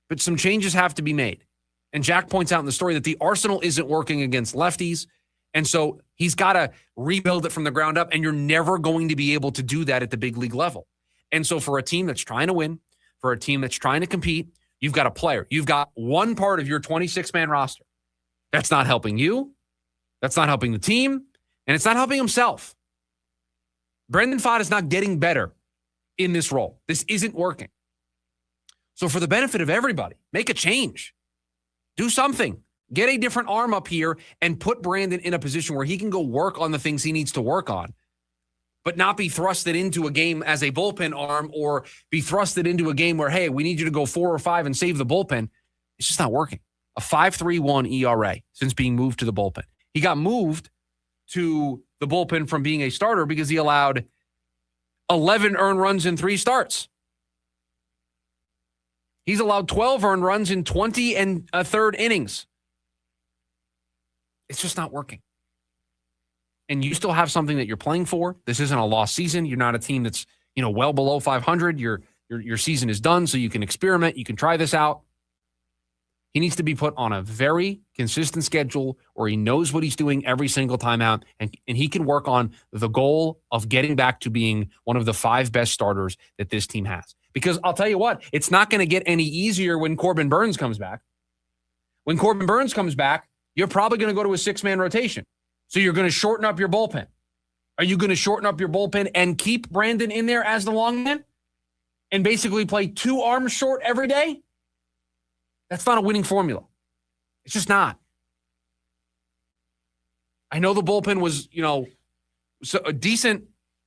but some changes have to be made. And Jack points out in the story that the arsenal isn't working against lefties, and so he's got to rebuild it from the ground up, and you're never going to be able to do that at the big league level. And so for a team that's trying to win, for a team that's trying to compete, you've got a player. You've got one part of your 26-man roster that's not helping you. That's not helping the team, and it's not helping himself. Brandon Pfaadt is not getting better in this role. This isn't working. So for the benefit of everybody, make a change. Do something. Get a different arm up here and put Brandon in a position where he can go work on the things he needs to work on, but not be thrusted into a game as a bullpen arm or be thrusted into a game where, hey, we need you to go 4 or 5 and save the bullpen. It's just not working. A 5.31 ERA since being moved to the bullpen. He got moved to the bullpen from being a starter because he allowed 11 earned runs in 3 starts. He's allowed 12 earned runs in 20 1/3 innings. It's just not working. And you still have something that you're playing for. This isn't a lost season. You're not a team that's, well below 500. Your season is done, so you can experiment. You can try this out. He needs to be put on a very consistent schedule where he knows what he's doing every single time out, and he can work on the goal of getting back to being one of the 5 best starters that this team has. Because I'll tell you what, it's not going to get any easier when Corbin Burns comes back. When Corbin Burns comes back, you're probably going to go to a 6-man rotation. So you're going to shorten up your bullpen. Are you going to shorten up your bullpen and keep Brandon in there as the long man and basically play 2 arms short every day? That's not a winning formula. It's just not. I know the bullpen was, a decent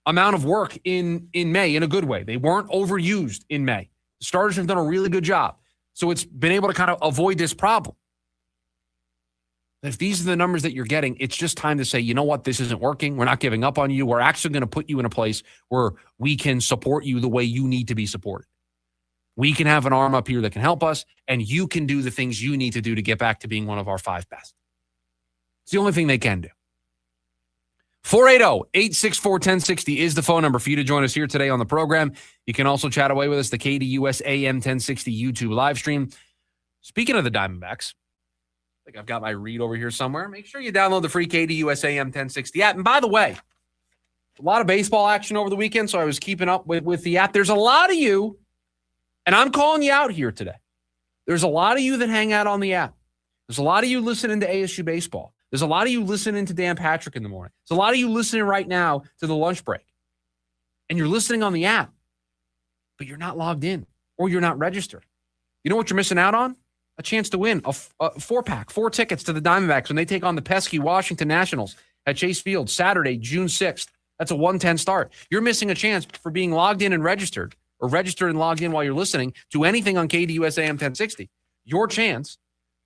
amount of work in May in a good way. They weren't overused in May. The starters have done a really good job. So it's been able to kind of avoid this problem. If these are the numbers that you're getting, it's just time to say, you know what, this isn't working. We're not giving up on you. We're actually going to put you in a place where we can support you the way you need to be supported. We can have an arm up here that can help us, and you can do the things you need to do to get back to being one of our 5 best. It's the only thing they can do. 480-864-1060 is the phone number for you to join us here today on the program. You can also chat away with us, the KDUS AM 1060 YouTube live stream. Speaking of the Diamondbacks, I think I've got my read over here somewhere. Make sure you download the free KDUS AM 1060 app. And by the way, a lot of baseball action over the weekend, so I was keeping up with the app. There's a lot of you, and I'm calling you out here today. There's a lot of you that hang out on the app. There's a lot of you listening to ASU baseball. There's a lot of you listening to Dan Patrick in the morning. There's a lot of you listening right now to the lunch break. And you're listening on the app, but you're not logged in or you're not registered. You know what you're missing out on? A chance to win a 4-pack, 4 tickets to the Diamondbacks when they take on the pesky Washington Nationals at Chase Field Saturday, June 6th. That's a 1:10 start. You're missing a chance for being logged in and registered, or registered and logged in while you're listening to anything on KDUS AM 1060. Your chance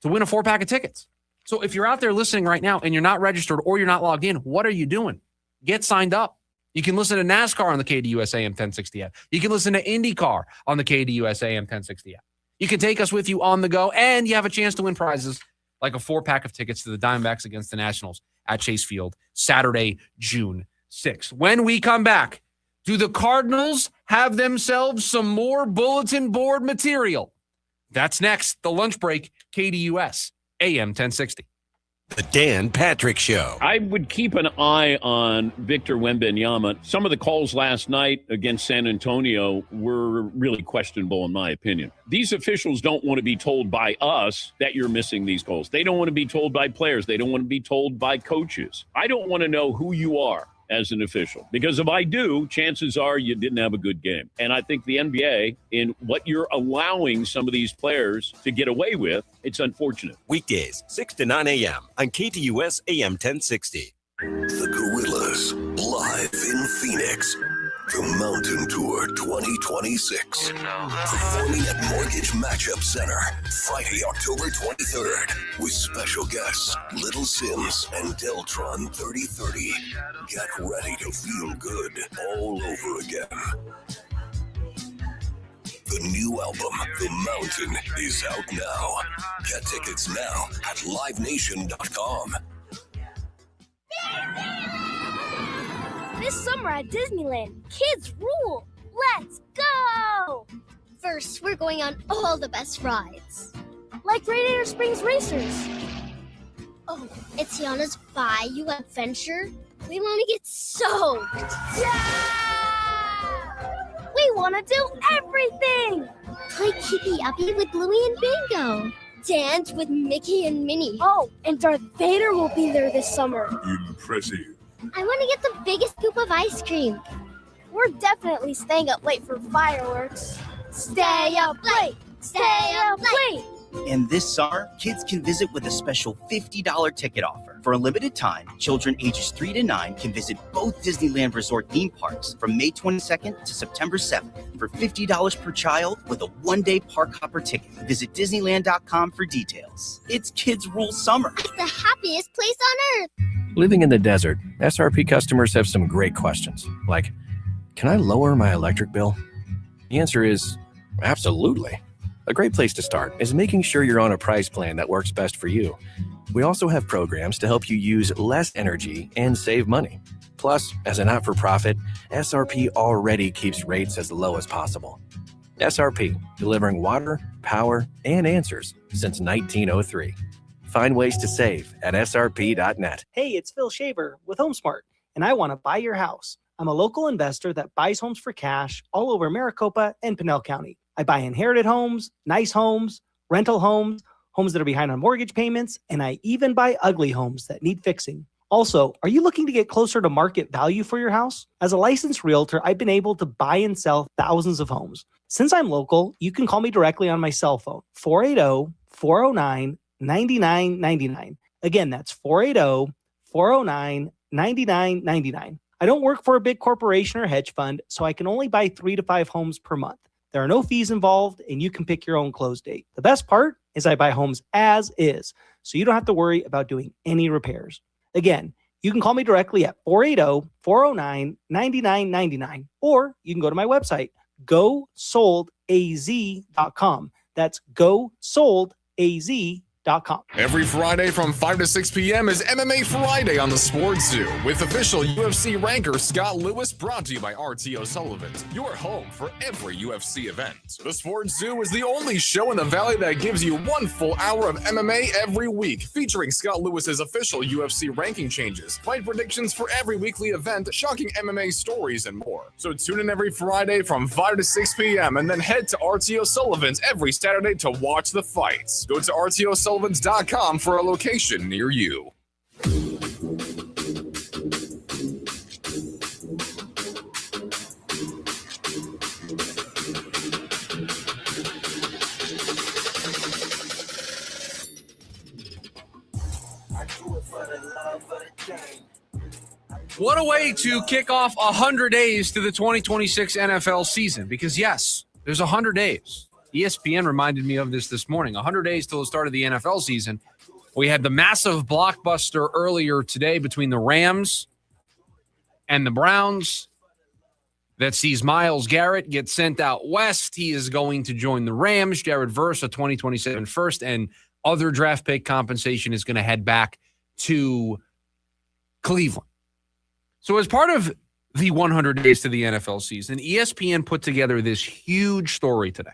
to win a 4-pack of tickets. So if you're out there listening right now and you're not registered or you're not logged in, what are you doing? Get signed up. You can listen to NASCAR on the KDUS AM 1060 app. You can listen to IndyCar on the KDUS AM 1060 app. You can take us with you on the go, and you have a chance to win prizes like a 4-pack of tickets to the Diamondbacks against the Nationals at Chase Field, Saturday, June 6th. When we come back, do the Cardinals have themselves some more bulletin board material? That's next. The lunch break, KDUS AM 1060. The Dan Patrick Show. I would keep an eye on Victor Wembanyama. Some of the calls last night against San Antonio were really questionable, in my opinion. These officials don't want to be told by us that you're missing these calls. They don't want to be told by players. They don't want to be told by coaches. I don't want to know who you are as an official, because if I do, chances are you didn't have a good game. And I think the NBA, in what you're allowing some of these players to get away with, it's unfortunate. Weekdays, 6 to 9 a.m. on KTUS AM 1060. The Gorillas, live in Phoenix. The Mountain Tour 2026. Performing at Mortgage Matchup Center, Friday, October 23rd. With special guests, Little Sims and Deltron 3030. Get ready to feel good all over again. The new album, The Mountain, is out now. Get tickets now at livenation.com. This summer at Disneyland, kids rule! Let's go! First, we're going on all the best rides. Like Radiator Springs Racers. Oh, it's Tiana's Bayou Adventure. We want to get soaked. Yeah! We want to do everything! Play Keepy Uppy with Louie and Bingo. Dance with Mickey and Minnie. Oh, and Darth Vader will be there this summer. Impressive. I want to get the biggest scoop of ice cream. We're definitely staying up late for fireworks. Stay up late! Stay up late! And this summer, kids can visit with a special $50 ticket offer. For a limited time, children ages 3 to 9 can visit both Disneyland Resort theme parks from May 22nd to September 7th for $50 per child with a one-day park hopper ticket. Visit Disneyland.com for details. It's Kids Rule Summer. It's the happiest place on earth. Living in the desert, SRP customers have some great questions, like, can I lower my electric bill? The answer is absolutely. A great place to start is making sure you're on a price plan that works best for you. We also have programs to help you use less energy and save money. Plus, as a not-for-profit, SRP already keeps rates as low as possible. SRP, delivering water, power, and answers since 1903. Find ways to save at srp.net. Hey, it's Phil Shaver with HomeSmart, and I want to buy your house. I'm a local investor that buys homes for cash all over Maricopa and Pinell County. I buy inherited homes, nice homes, rental homes, homes that are behind on mortgage payments, and I even buy ugly homes that need fixing. Also, are you looking to get closer to market value for your house? As a licensed realtor, I've been able to buy and sell thousands of homes. Since I'm local, you can call me directly on my cell phone, 480-409-9999. Again, that's 480-409-9999. I don't work for a big corporation or hedge fund, so I can only buy 3 to 5 homes per month. There are no fees involved, and you can pick your own close date. The best part is I buy homes as is, so you don't have to worry about doing any repairs. Again, you can call me directly at 480-409-9999, or you can go to my website, gosoldaz.com. That's gosoldaz.com. Every Friday from 5 to 6 p.m. is MMA Friday on the Sports Zoo with official UFC ranker Scott Lewis, brought to you by RTO Sullivan's, your home for every UFC event. The Sports Zoo is the only show in the Valley that gives you 1 full hour of MMA every week, featuring Scott Lewis's official UFC ranking changes, fight predictions for every weekly event, shocking MMA stories, and more. So tune in every Friday from 5 to 6 p.m. and then head to RTO Sullivan's every Saturday to watch the fights. Go to RTOSullivans.com for a location near you. What a way to kick off 100 days to the 2026 NFL season, because yes, there's 100 days. ESPN reminded me of this morning. 100 days till the start of the NFL season. We had the massive blockbuster earlier today between the Rams and the Browns that sees Myles Garrett get sent out west. He is going to join the Rams. Jared Verse, a 2027 first, and other draft pick compensation is going to head back to Cleveland. So as part of the 100 days to the NFL season, ESPN put together this huge story today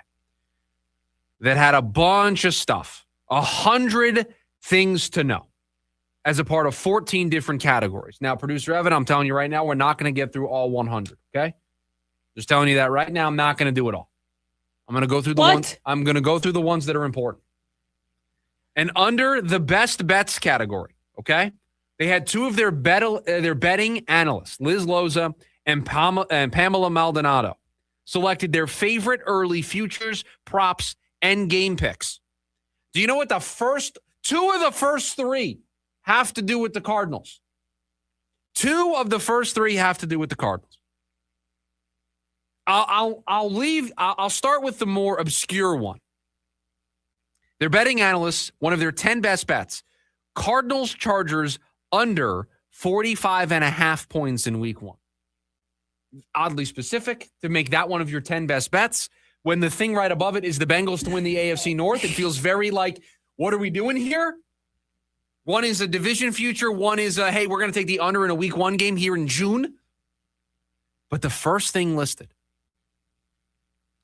that had a bunch of stuff, 100 things to know as a part of 14 different categories. Now, producer Evan, I'm telling you right now, we're not going to get through all 100, okay? Just telling you that right now, I'm not going to do it all. I'm going to go through the ones. I'm going to go through the ones that are important. And under the best bets category, okay, they had two of their betting analysts, Liz Loza and Pamela Maldonado, selected their favorite early futures, props, and game picks. Do you know what two of the first three have to do with the Cardinals? Two of the first three have to do with the Cardinals. I'll start with the more obscure one. Their betting analysts, one of their 10 best bets, Cardinals Chargers under 45.5 points in week 1. Oddly specific to make that one of your 10 best bets. When the thing right above it is the Bengals to win the AFC North, it feels very like, what are we doing here? One is a division future. One is, hey, we're going to take the under in a week 1 game here in June. But the first thing listed,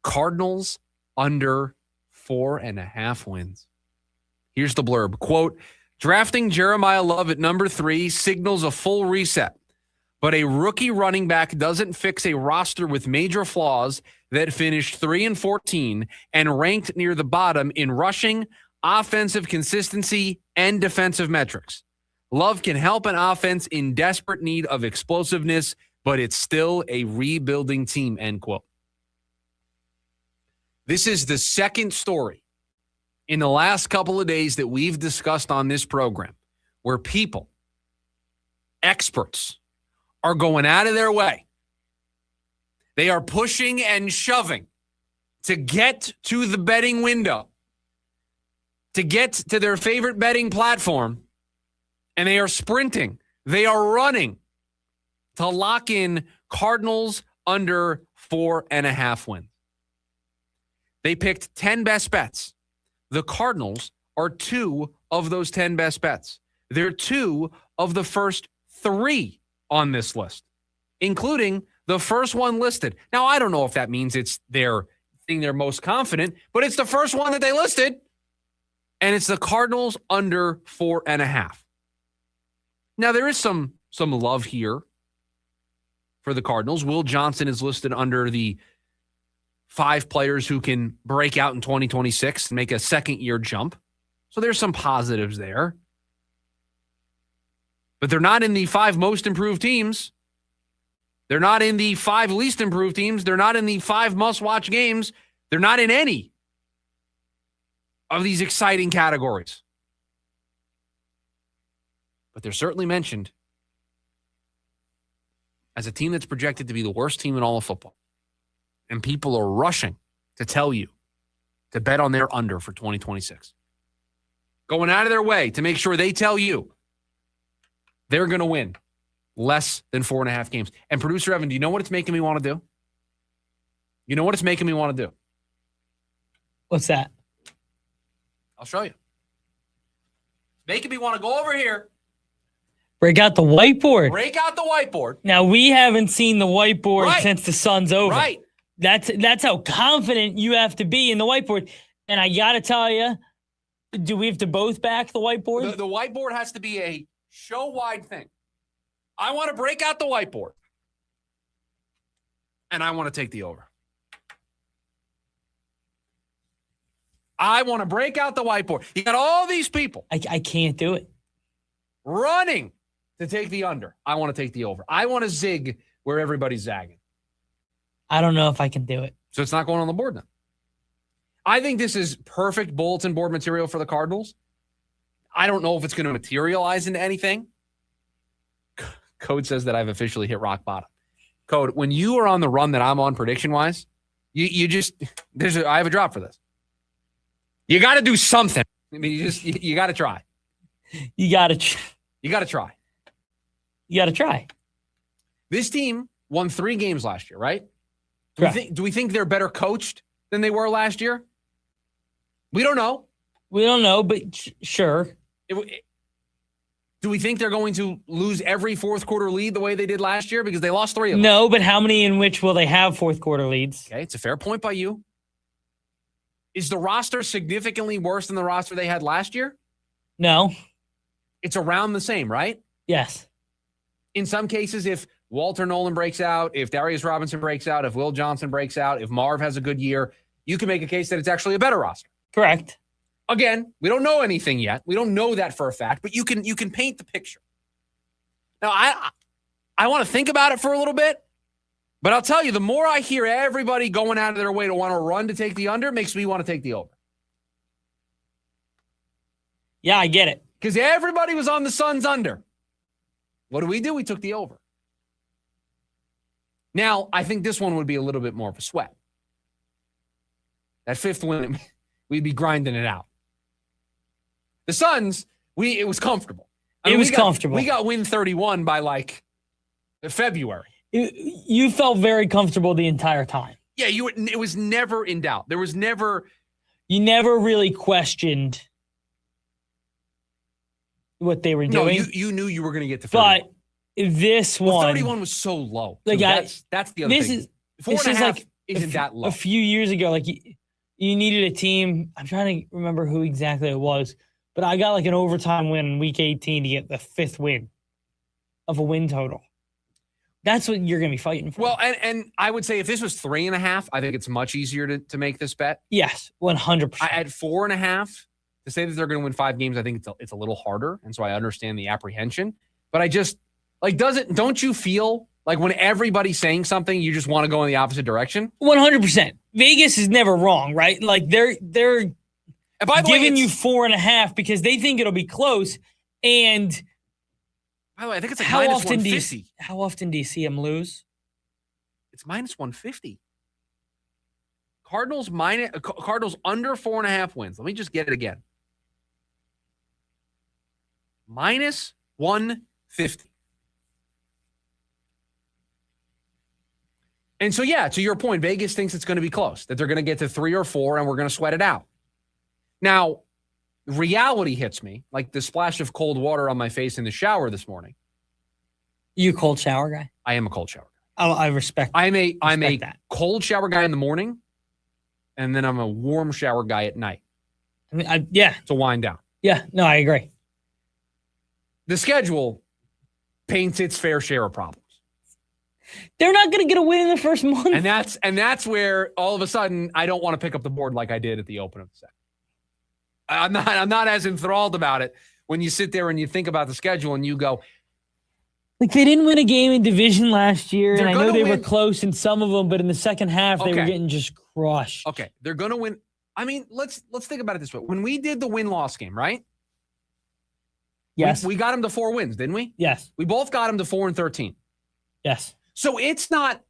Cardinals under 4.5 wins. Here's the blurb. Quote, drafting Jeremiah Love at number 3 signals a full reset, but a rookie running back doesn't fix a roster with major flaws that finished 3-14 and ranked near the bottom in rushing, offensive consistency, and defensive metrics. Love can help an offense in desperate need of explosiveness, but it's still a rebuilding team, end quote. This is the second story in the last couple of days that we've discussed on this program where people, experts, are going out of their way. They are pushing and shoving to get to the betting window, to get to their favorite betting platform, and they are sprinting. They are running to lock in Cardinals under 4.5 wins. They picked 10 best bets. The Cardinals are 2 of those 10 best bets. They're 2 of the first 3 on this list, including the first one listed. Now, I don't know if that means it's their being their most confident, but it's the first one that they listed. And it's the Cardinals under 4.5. Now, there is some love here for the Cardinals. Will Johnson is listed under the 5 players who can break out in 2026 and make a second-year jump. So there's some positives there. But they're not in the 5 most improved teams. They're not in the 5 least improved teams. They're not in the 5 must-watch games. They're not in any of these exciting categories. But they're certainly mentioned as a team that's projected to be the worst team in all of football. And people are rushing to tell you to bet on their under for 2026. Going out of their way to make sure they tell you they're going to win less than 4.5 games. And producer Evan, do you know what it's making me want to do? You know what it's making me want to do? What's that? I'll show you. Making me want to go over here. Break out the whiteboard. Break out the whiteboard. Now, we haven't seen the whiteboard Right. since the sun's over. Right. That's how confident you have to be in the whiteboard. And I got to tell you, do we have to both back the whiteboard? The whiteboard has to be a show-wide thing. I want to break out the whiteboard. And I want to take the over. I want to break out the whiteboard. You got all these people. I can't do it. Running to take the under. I want to take the over. I want to zig where everybody's zagging. I don't know if I can do it. So it's not going on the board now. I think this is perfect bulletin board material for the Cardinals. I don't know if it's going to materialize into anything. Code says that I've officially hit rock bottom. Code, when you are on the run that I'm on prediction-wise, I have a drop for this. You got to do something. I mean, you got to try. You got to try. You got to try. This team won 3 games last year, right? Do we think they're better coached than they were last year? We don't know. We don't know, but sure. Do we think they're going to lose every fourth quarter lead the way they did last year? Because they lost 3 of them. No, but how many in which will they have fourth quarter leads? Okay, it's a fair point by you. Is the roster significantly worse than the roster they had last year? No. It's around the same, right? Yes. In some cases, if Walter Nolan breaks out, if Darius Robinson breaks out, if Will Johnson breaks out, if Marv has a good year, you can make a case that it's actually a better roster. Correct. Again, we don't know anything yet. We don't know that for a fact, but you can paint the picture. Now, I want to think about it for a little bit, but I'll tell you, the more I hear everybody going out of their way to want to run to take the under, it makes me want to take the over. Yeah, I get it. Because everybody was on the Suns under. What do? We took the over. Now, I think this one would be a little bit more of a sweat. That 5th win, we'd be grinding it out. The Suns, it was comfortable. It was comfortable. We got win 31 by February. You felt very comfortable the entire time. Yeah, it was never in doubt. There was never. You never really questioned what they were doing. No, you knew you were going to get to 31. But this one. 31 was so low. Like that's the other thing. 4.5 isn't that low. A few years ago, you needed a team. I'm trying to remember who exactly it was, but I got an overtime win in week 18 to get the 5th win of a win total. That's what you're going to be fighting for. Well, and I would say if this was 3.5, I think it's much easier to make this bet. Yes, 100%. At 4.5, to say that they're going to win 5 games, I think it's a little harder, and so I understand the apprehension. But I just don't you feel like when everybody's saying something, you just want to go in the opposite direction? 100%. Vegas is never wrong, right? They're giving you 4.5 because they think it'll be close. And by the way, I think it's minus 150. How often do you see them lose? It's minus 150. Cardinals under 4.5 wins. Let me just get it again. Minus 150. And so, yeah, to your point, Vegas thinks it's going to be close, that they're going to get to 3 or 4 and we're going to sweat it out. Now, reality hits me like the splash of cold water on my face in the shower this morning. You a cold shower guy? I am a cold shower guy. I respect. I'm a that. cold shower guy in the morning, and then I'm a warm shower guy at night. I mean, yeah. To wind down. Yeah, no, I agree. The schedule paints its fair share of problems. They're not going to get a win in the first month. And that's where all of a sudden I don't want to pick up the board like I did at the open of the second. I'm not as enthralled about it when you sit there and you think about the schedule and you go, like, they didn't win a game in division last year, and I know they win. were close in some of them, but in the second half they were getting just crushed. Okay, they're going to win. I mean, let's think about it this way. When we did the win-loss game, right? Yes. We got them to 4 wins, didn't we? Yes. We both got them to 4-13. Yes. So it's not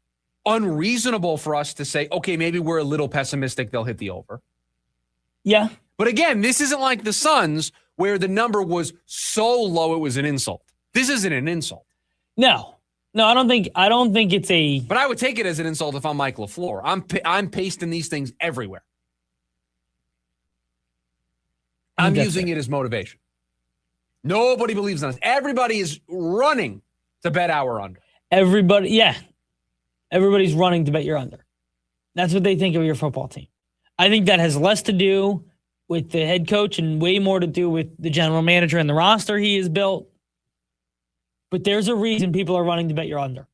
unreasonable for us to say, okay, maybe we're a little pessimistic they'll hit the over. Yeah. But again, this isn't like the Suns where the number was so low it was an insult. This isn't an insult. No, I don't think it's a. But I would take it as an insult if I'm Mike LaFleur. I'm pasting these things everywhere. I'm using it as motivation. Nobody believes in us. Everybody is running to bet our under. Everybody's running to bet you're under. That's what they think of your football team. I think that has less to do with the head coach and way more to do with the general manager and the roster he has built. But there's a reason people are running to bet you're under.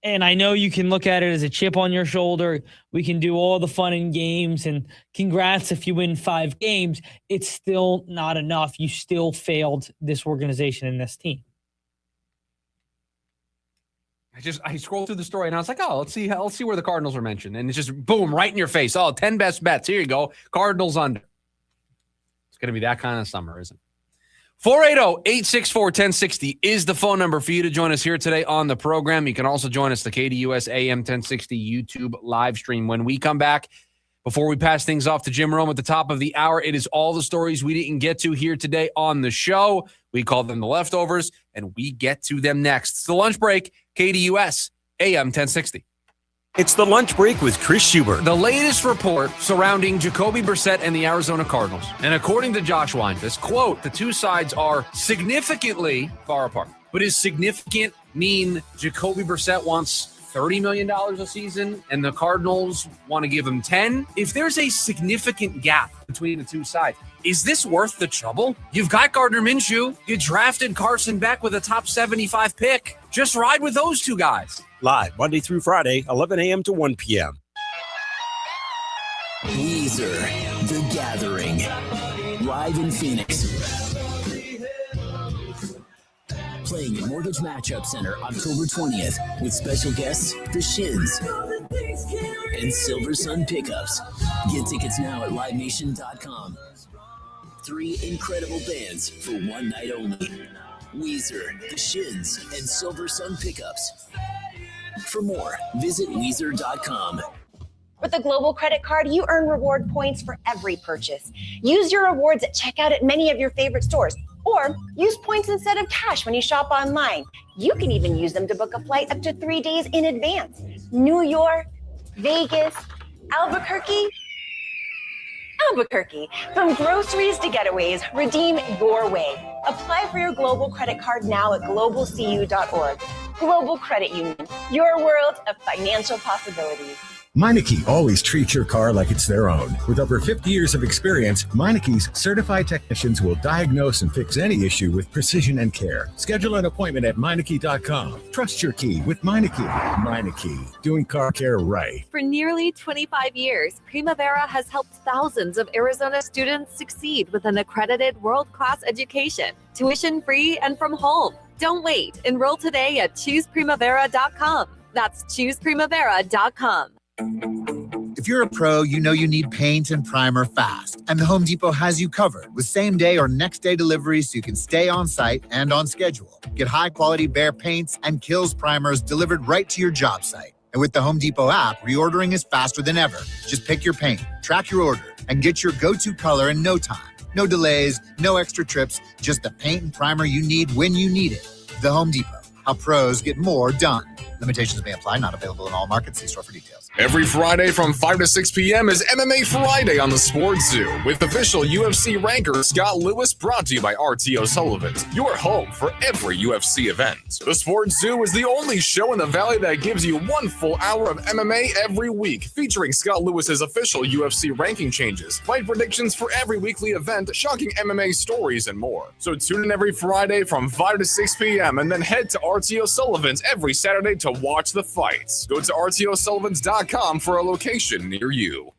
And I know you can look at it as a chip on your shoulder. We can do all the fun and games, and congrats if you win 5 games. It's still not enough. You still failed this organization and this team. I scrolled through the story and I was like, oh, let's see where the Cardinals are mentioned. And it's just boom, right in your face. Oh, 10 best bets. Here you go. Cardinals under. It's going to be that kind of summer, isn't it? 480-864-1060 is the phone number for you to join us here today on the program. You can also join us, the KDUS AM 1060 YouTube live stream. When we come back, before we pass things off to Jim Rome at the top of the hour, it is all the stories we didn't get to here today on the show. We call them the leftovers, and we get to them next. It's the lunch break, KDUS AM 1060. It's the lunch break with Chris Schubert. The latest report surrounding Jacoby Brissett and the Arizona Cardinals. And according to Josh Weinfuss, quote, the two sides are significantly far apart. But does significant mean Jacoby Brissett wants $30 million a season and the Cardinals want to give him 10? If there's a significant gap between the two sides, is this worth the trouble? You've got Gardner Minshew. You drafted Carson Beck with a top 75 pick. Just ride with those two guys. Live Monday through Friday, 11 a.m. to 1 p.m. Weezer, The Gathering, live in Phoenix. Playing at Mortgage Matchup Center October 20th with special guests, The Shins and Silver Sun Pickups. Get tickets now at livenation.com. 3 incredible bands for one night only. Weezer, The Shins, and Silver Sun Pickups. For more, visit Weezer.com. With a Global Credit Card, you earn reward points for every purchase. Use your rewards at checkout at many of your favorite stores, or use points instead of cash when you shop online. You can even use them to book a flight up to 3 days in advance. New York, Vegas, Albuquerque. From groceries to getaways, redeem your way. Apply for your Global Credit Card now at globalcu.org. Global Credit Union, your world of financial possibilities. Meineke always treats your car like it's their own. With over 50 years of experience, Meineke's certified technicians will diagnose and fix any issue with precision and care. Schedule an appointment at Meineke.com. Trust your key with Meineke. Meineke, doing car care right. For nearly 25 years, Primavera has helped thousands of Arizona students succeed with an accredited world-class education, tuition-free and from home. Don't wait. Enroll today at ChoosePrimavera.com. That's ChoosePrimavera.com. If you're a pro, you know you need paint and primer fast. And the Home Depot has you covered with same-day or next-day deliveries so you can stay on site and on schedule. Get high-quality Behr paints and Kills primers delivered right to your job site. And with the Home Depot app, reordering is faster than ever. Just pick your paint, track your order, and get your go-to color in no time. No delays, no extra trips, just the paint and primer you need when you need it. The Home Depot, how pros get more done. Limitations may apply, not available in all markets. See store for details. Every Friday from 5 to 6 p.m. is MMA Friday on the Sports Zoo with official UFC ranker Scott Lewis, brought to you by RT O'Sullivan's, your home for every UFC event. The Sports Zoo is the only show in the Valley that gives you 1 full hour of MMA every week, featuring Scott Lewis's official UFC ranking changes, fight predictions for every weekly event, shocking MMA stories, and more. So tune in every Friday from 5 to 6 p.m. and then head to RT O'Sullivan's every Saturday to watch the fights. Go to rtosullivans.com for a location near you.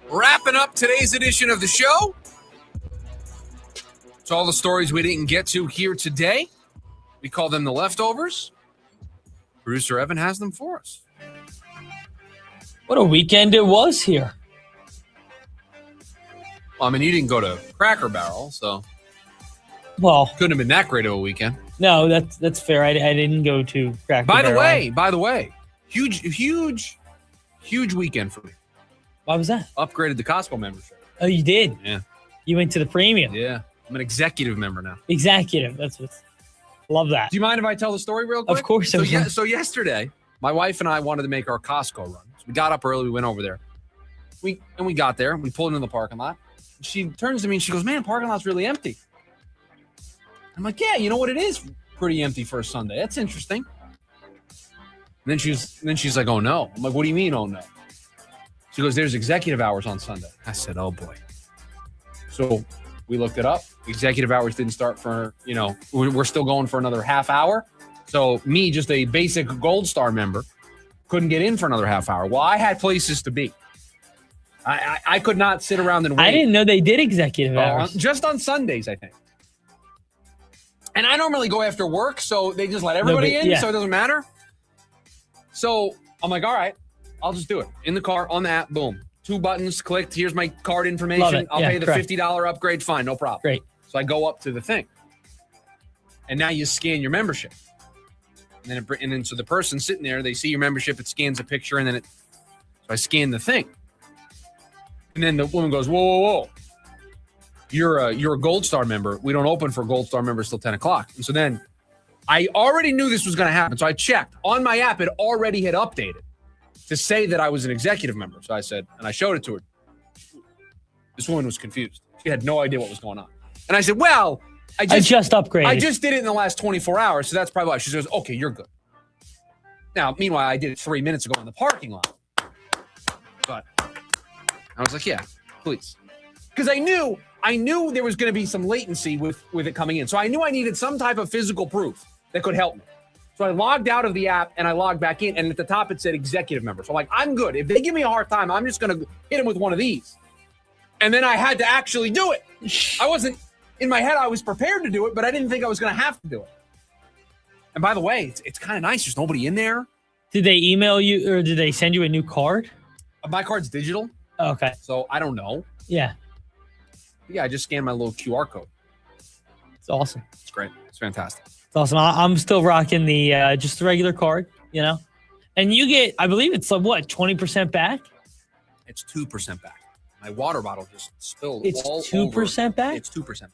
Wrapping up today's edition of the show. It's all the stories we didn't get to here today. We call them the leftovers. Producer Evan has them for us. What a weekend it was here. Well, I mean, you didn't go to Cracker Barrel, so Well, couldn't have been that great of a weekend. no, that's fair. I didn't go to Cracker Barrel. By the way, huge weekend for me. Why was that? Upgraded the Costco membership. Oh, you did? Yeah. You went to the premium. Yeah. I'm an executive member now. Executive. That's what. Love that. Do you mind if I tell the story real quick? Of course. So yesterday, my wife and I wanted to make our Costco run. So we got up early. We went over there. We got there. We pulled into the parking lot. She turns to me and she goes, "Man, parking lot's really empty." I'm like, "Yeah, you know what? It is pretty empty for a Sunday. That's interesting." And then she's like, "Oh no." I'm like, "What do you mean, oh no?" She goes, "There's executive hours on Sunday." I said, "Oh boy." So we looked it up. Executive hours didn't start for, we're still going for another half hour. So me, just a basic Gold Star member, couldn't get in for another half hour. Well, I had places to be. I could not sit around and wait. I didn't know they did executive hours. Just on Sundays, I think. And I normally go after work, so they just let everybody in, so it doesn't matter. So I'm like, all right, I'll just do it. In the car, on the app, boom. 2 buttons, clicked. Here's my card information. I'll pay the $50 upgrade. Fine, no problem. Great. So I go up to the thing. And now you scan your membership. And then so the person sitting there, they see your membership, it scans a picture, and then so I scan the thing. And then the woman goes, whoa. You're a Gold Star member. We don't open for Gold Star members till 10 o'clock. And so then I already knew this was going to happen. So I checked. On my app, it already had updated to say that I was an executive member. So I said, and I showed it to her. This woman was confused. She had no idea what was going on. And I said, well, I just upgraded. I just did it in the last 24 hours, so that's probably why. She goes, okay, you're good. Now, meanwhile, I did it 3 minutes ago in the parking lot. But I was like, yeah, please. Because I knew there was going to be some latency with it coming in. So I knew I needed some type of physical proof that could help me. So I logged out of the app and I logged back in, and at the top it said executive member. So I'm like, I'm good. If they give me a hard time, I'm just going to hit them with one of these. And then I had to actually do it. I wasn't, in my head, I was prepared to do it, but I didn't think I was going to have to do it. And by the way, it's kind of nice. There's nobody in there. Did they email you or did they send you a new card? My card's digital. Okay. So I don't know. Yeah. Yeah, I just scanned my little QR code. It's awesome. It's great. It's fantastic. It's awesome. I'm still rocking the just the regular card, and you get, I believe it's like what, 20% back? It's 2% back. My water bottle just spilled. It's 2% back? It's 2% back.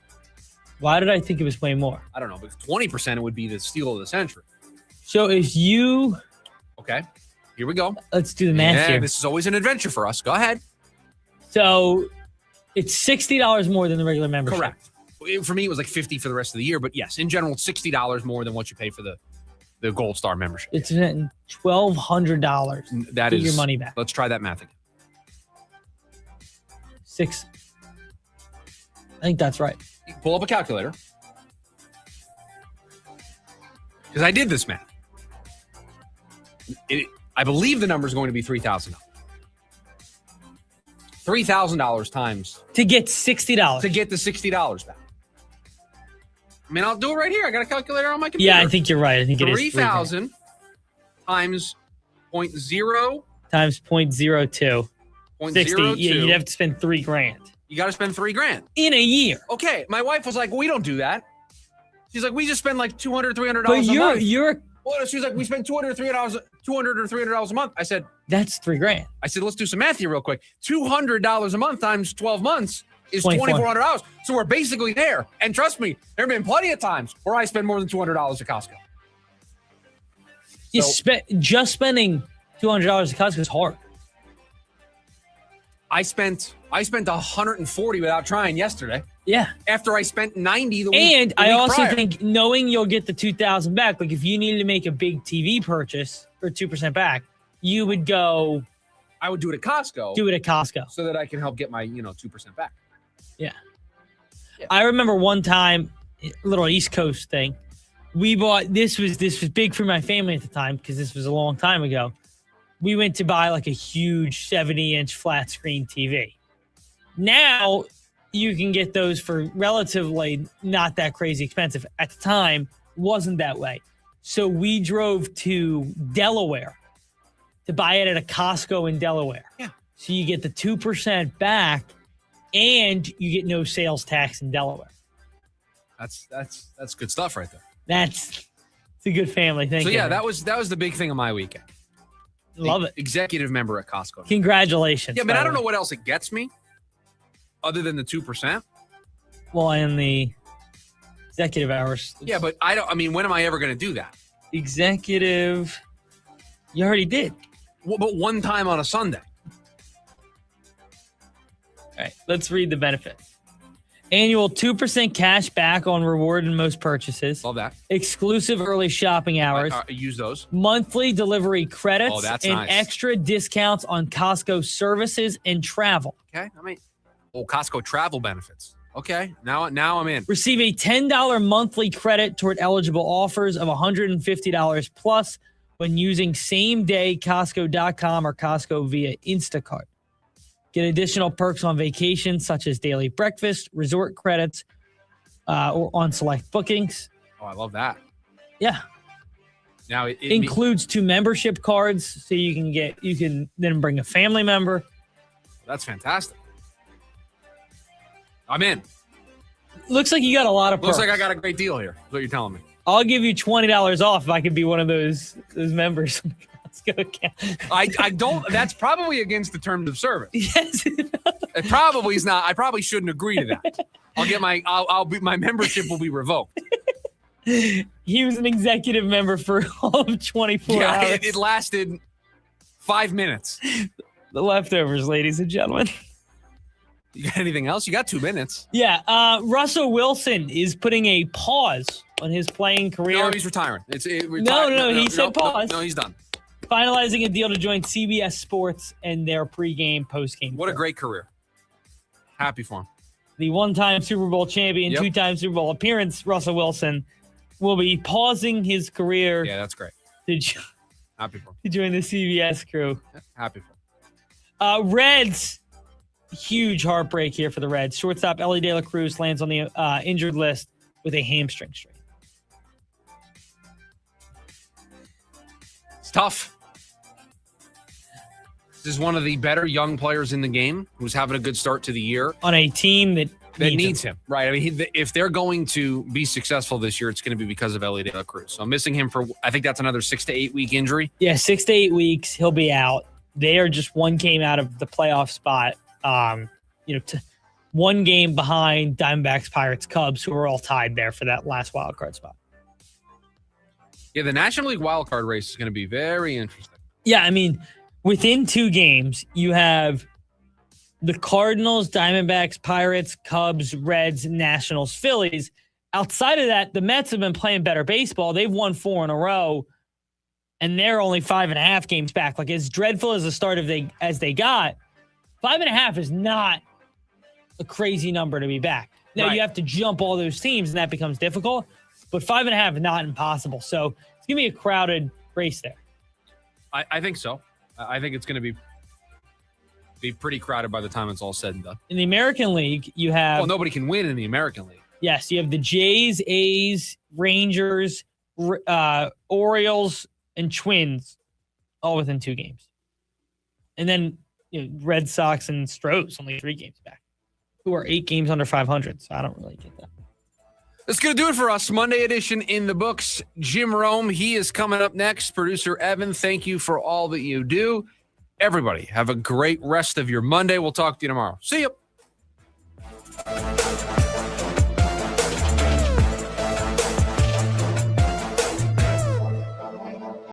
Why did I think it was way more? I don't know, because 20% it would be the steal of the century. So if you, okay, here we go. Let's do the math here. This is always an adventure for us. Go ahead. So it's $60 more than the regular membership. Correct. For me, it was like $50 for the rest of the year. But yes, in general, it's $60 more than what you pay for the Gold Star membership. It's $1,200. That Get is your money back. Let's try that math again. 6. I think that's right. Pull up a calculator. Because I did this math. I believe the number is going to be $3,000. $3,000 times. To get $60. To get the $60 back. I mean, I'll do it right here. I got a calculator on my computer. Yeah, I think you're right. I think it is 3,000 times 0.0 times 0.02. 60. 0.02. You'd have to spend $3,000 You got to spend $3,000 in a year. Okay, my wife was like, "We don't do that." She's like, "We just spend like $200, $300 but a month." You're Well, she was like, we spend $200 or $300 a month. I said, that's $3,000. I said, let's do some math here real quick. $200 a month times 12 months is $2,400. So we're basically there. And trust me, there have been plenty of times where I spend more than $200 at Costco. Just spending $200 at Costco is hard. I spent $140 without trying yesterday. Yeah. After I spent $90 the week. And I also prior. think knowing you'll get the $2,000 back, like if you needed to make a big TV purchase for 2% back, you would go. I would do it at Costco. Do it at Costco. So that I can help get my 2% back. Yeah. I remember one time, a little East Coast thing. We bought, this was big for my family at the time because this was a long time ago. We went to buy like a huge 70-inch flat screen TV. Now you can get those for relatively not that crazy expensive. At the time, wasn't that way. So we drove to Delaware to buy it at a Costco in Delaware. Yeah. So you get the 2% back and you get no sales tax in Delaware. That's good stuff right there. It's a good family thing. So yeah, that was the big thing of my weekend. Love it. Executive member at Costco. Congratulations. Yeah, but I don't know what else it gets me other than the 2%. Well, and the executive hours. Yeah, but when am I ever going to do that? Executive. You already did. Well, but one time on a Sunday. All right, let's read the benefit. Annual 2% cash back on reward in most purchases. Love that. Exclusive early shopping hours. I use those. Monthly delivery credits. Oh, that's and nice. Extra discounts on Costco services and travel. Okay, Costco travel benefits. Okay, now I'm in. Receive a $10 monthly credit toward eligible offers of $150 plus when using same-day Costco.com or Costco via Instacart. Get additional perks on vacations such as daily breakfast, resort credits, or on select bookings. Oh, I love that. Yeah. Now it includes 2 membership cards, so you can then bring a family member. That's fantastic. I'm in. Looks like you got a lot of perks. Looks like I got a great deal here. Is what you're telling me. I'll give you $20 off if I could be one of those members. I don't. That's probably against the terms of service. Yes, it probably is not. I probably shouldn't agree to that. My membership will be revoked. He was an executive member for all of 24 hours. Yeah, it lasted 5 minutes. The leftovers, ladies and gentlemen. You got anything else? You got 2 minutes. Yeah. Russell Wilson is putting a pause on his playing career. No, he's retiring. No, he said pause. No, he's done. Finalizing a deal to join CBS Sports and their pregame, postgame. What a great career. Happy for him. The one-time Super Bowl champion, 2-time Super Bowl appearance, Russell Wilson, will be pausing his career. Yeah, that's great. Happy for him. To join the CBS crew. Happy for him. Reds. Huge heartbreak here for the Reds. Shortstop Ellie De La Cruz lands on the injured list with a hamstring strain. It's tough. This is one of the better young players in the game who's having a good start to the year. On a team that needs him. Right. I mean, if they're going to be successful this year, it's going to be because of Ellie De La Cruz. So I'm missing him for, I think that's another 6 to 8 week injury. Yeah, 6 to 8 weeks. He'll be out. They are just one game out of the playoff spot. One game behind Diamondbacks, Pirates, Cubs, who are all tied there for that last wild card spot. Yeah, the National League wild card race is going to be very interesting. Yeah, I mean, within 2 games, you have the Cardinals, Diamondbacks, Pirates, Cubs, Reds, Nationals, Phillies. Outside of that, the Mets have been playing better baseball. They've won 4 in a row, and they're only 5.5 games back. Like, as dreadful as the start as they got, 5.5 is not a crazy number to be back. Now, You have to jump all those teams, and that becomes difficult. But 5.5 is not impossible. So it's going to be a crowded race there. I think so. I think it's going to be pretty crowded by the time it's all said and done. In the American League, you have... Well, nobody can win in the American League. Yes, you have the Jays, A's, Rangers, Orioles, and Twins all within 2 games. And then Red Sox and Stros only 3 games back, who are 8 games under 500. So I don't really get that. That's going to do it for us. Monday edition in the books. Jim Rome, he is coming up next. Producer Evan, thank you for all that you do. Everybody, have a great rest of your Monday. We'll talk to you tomorrow. See you.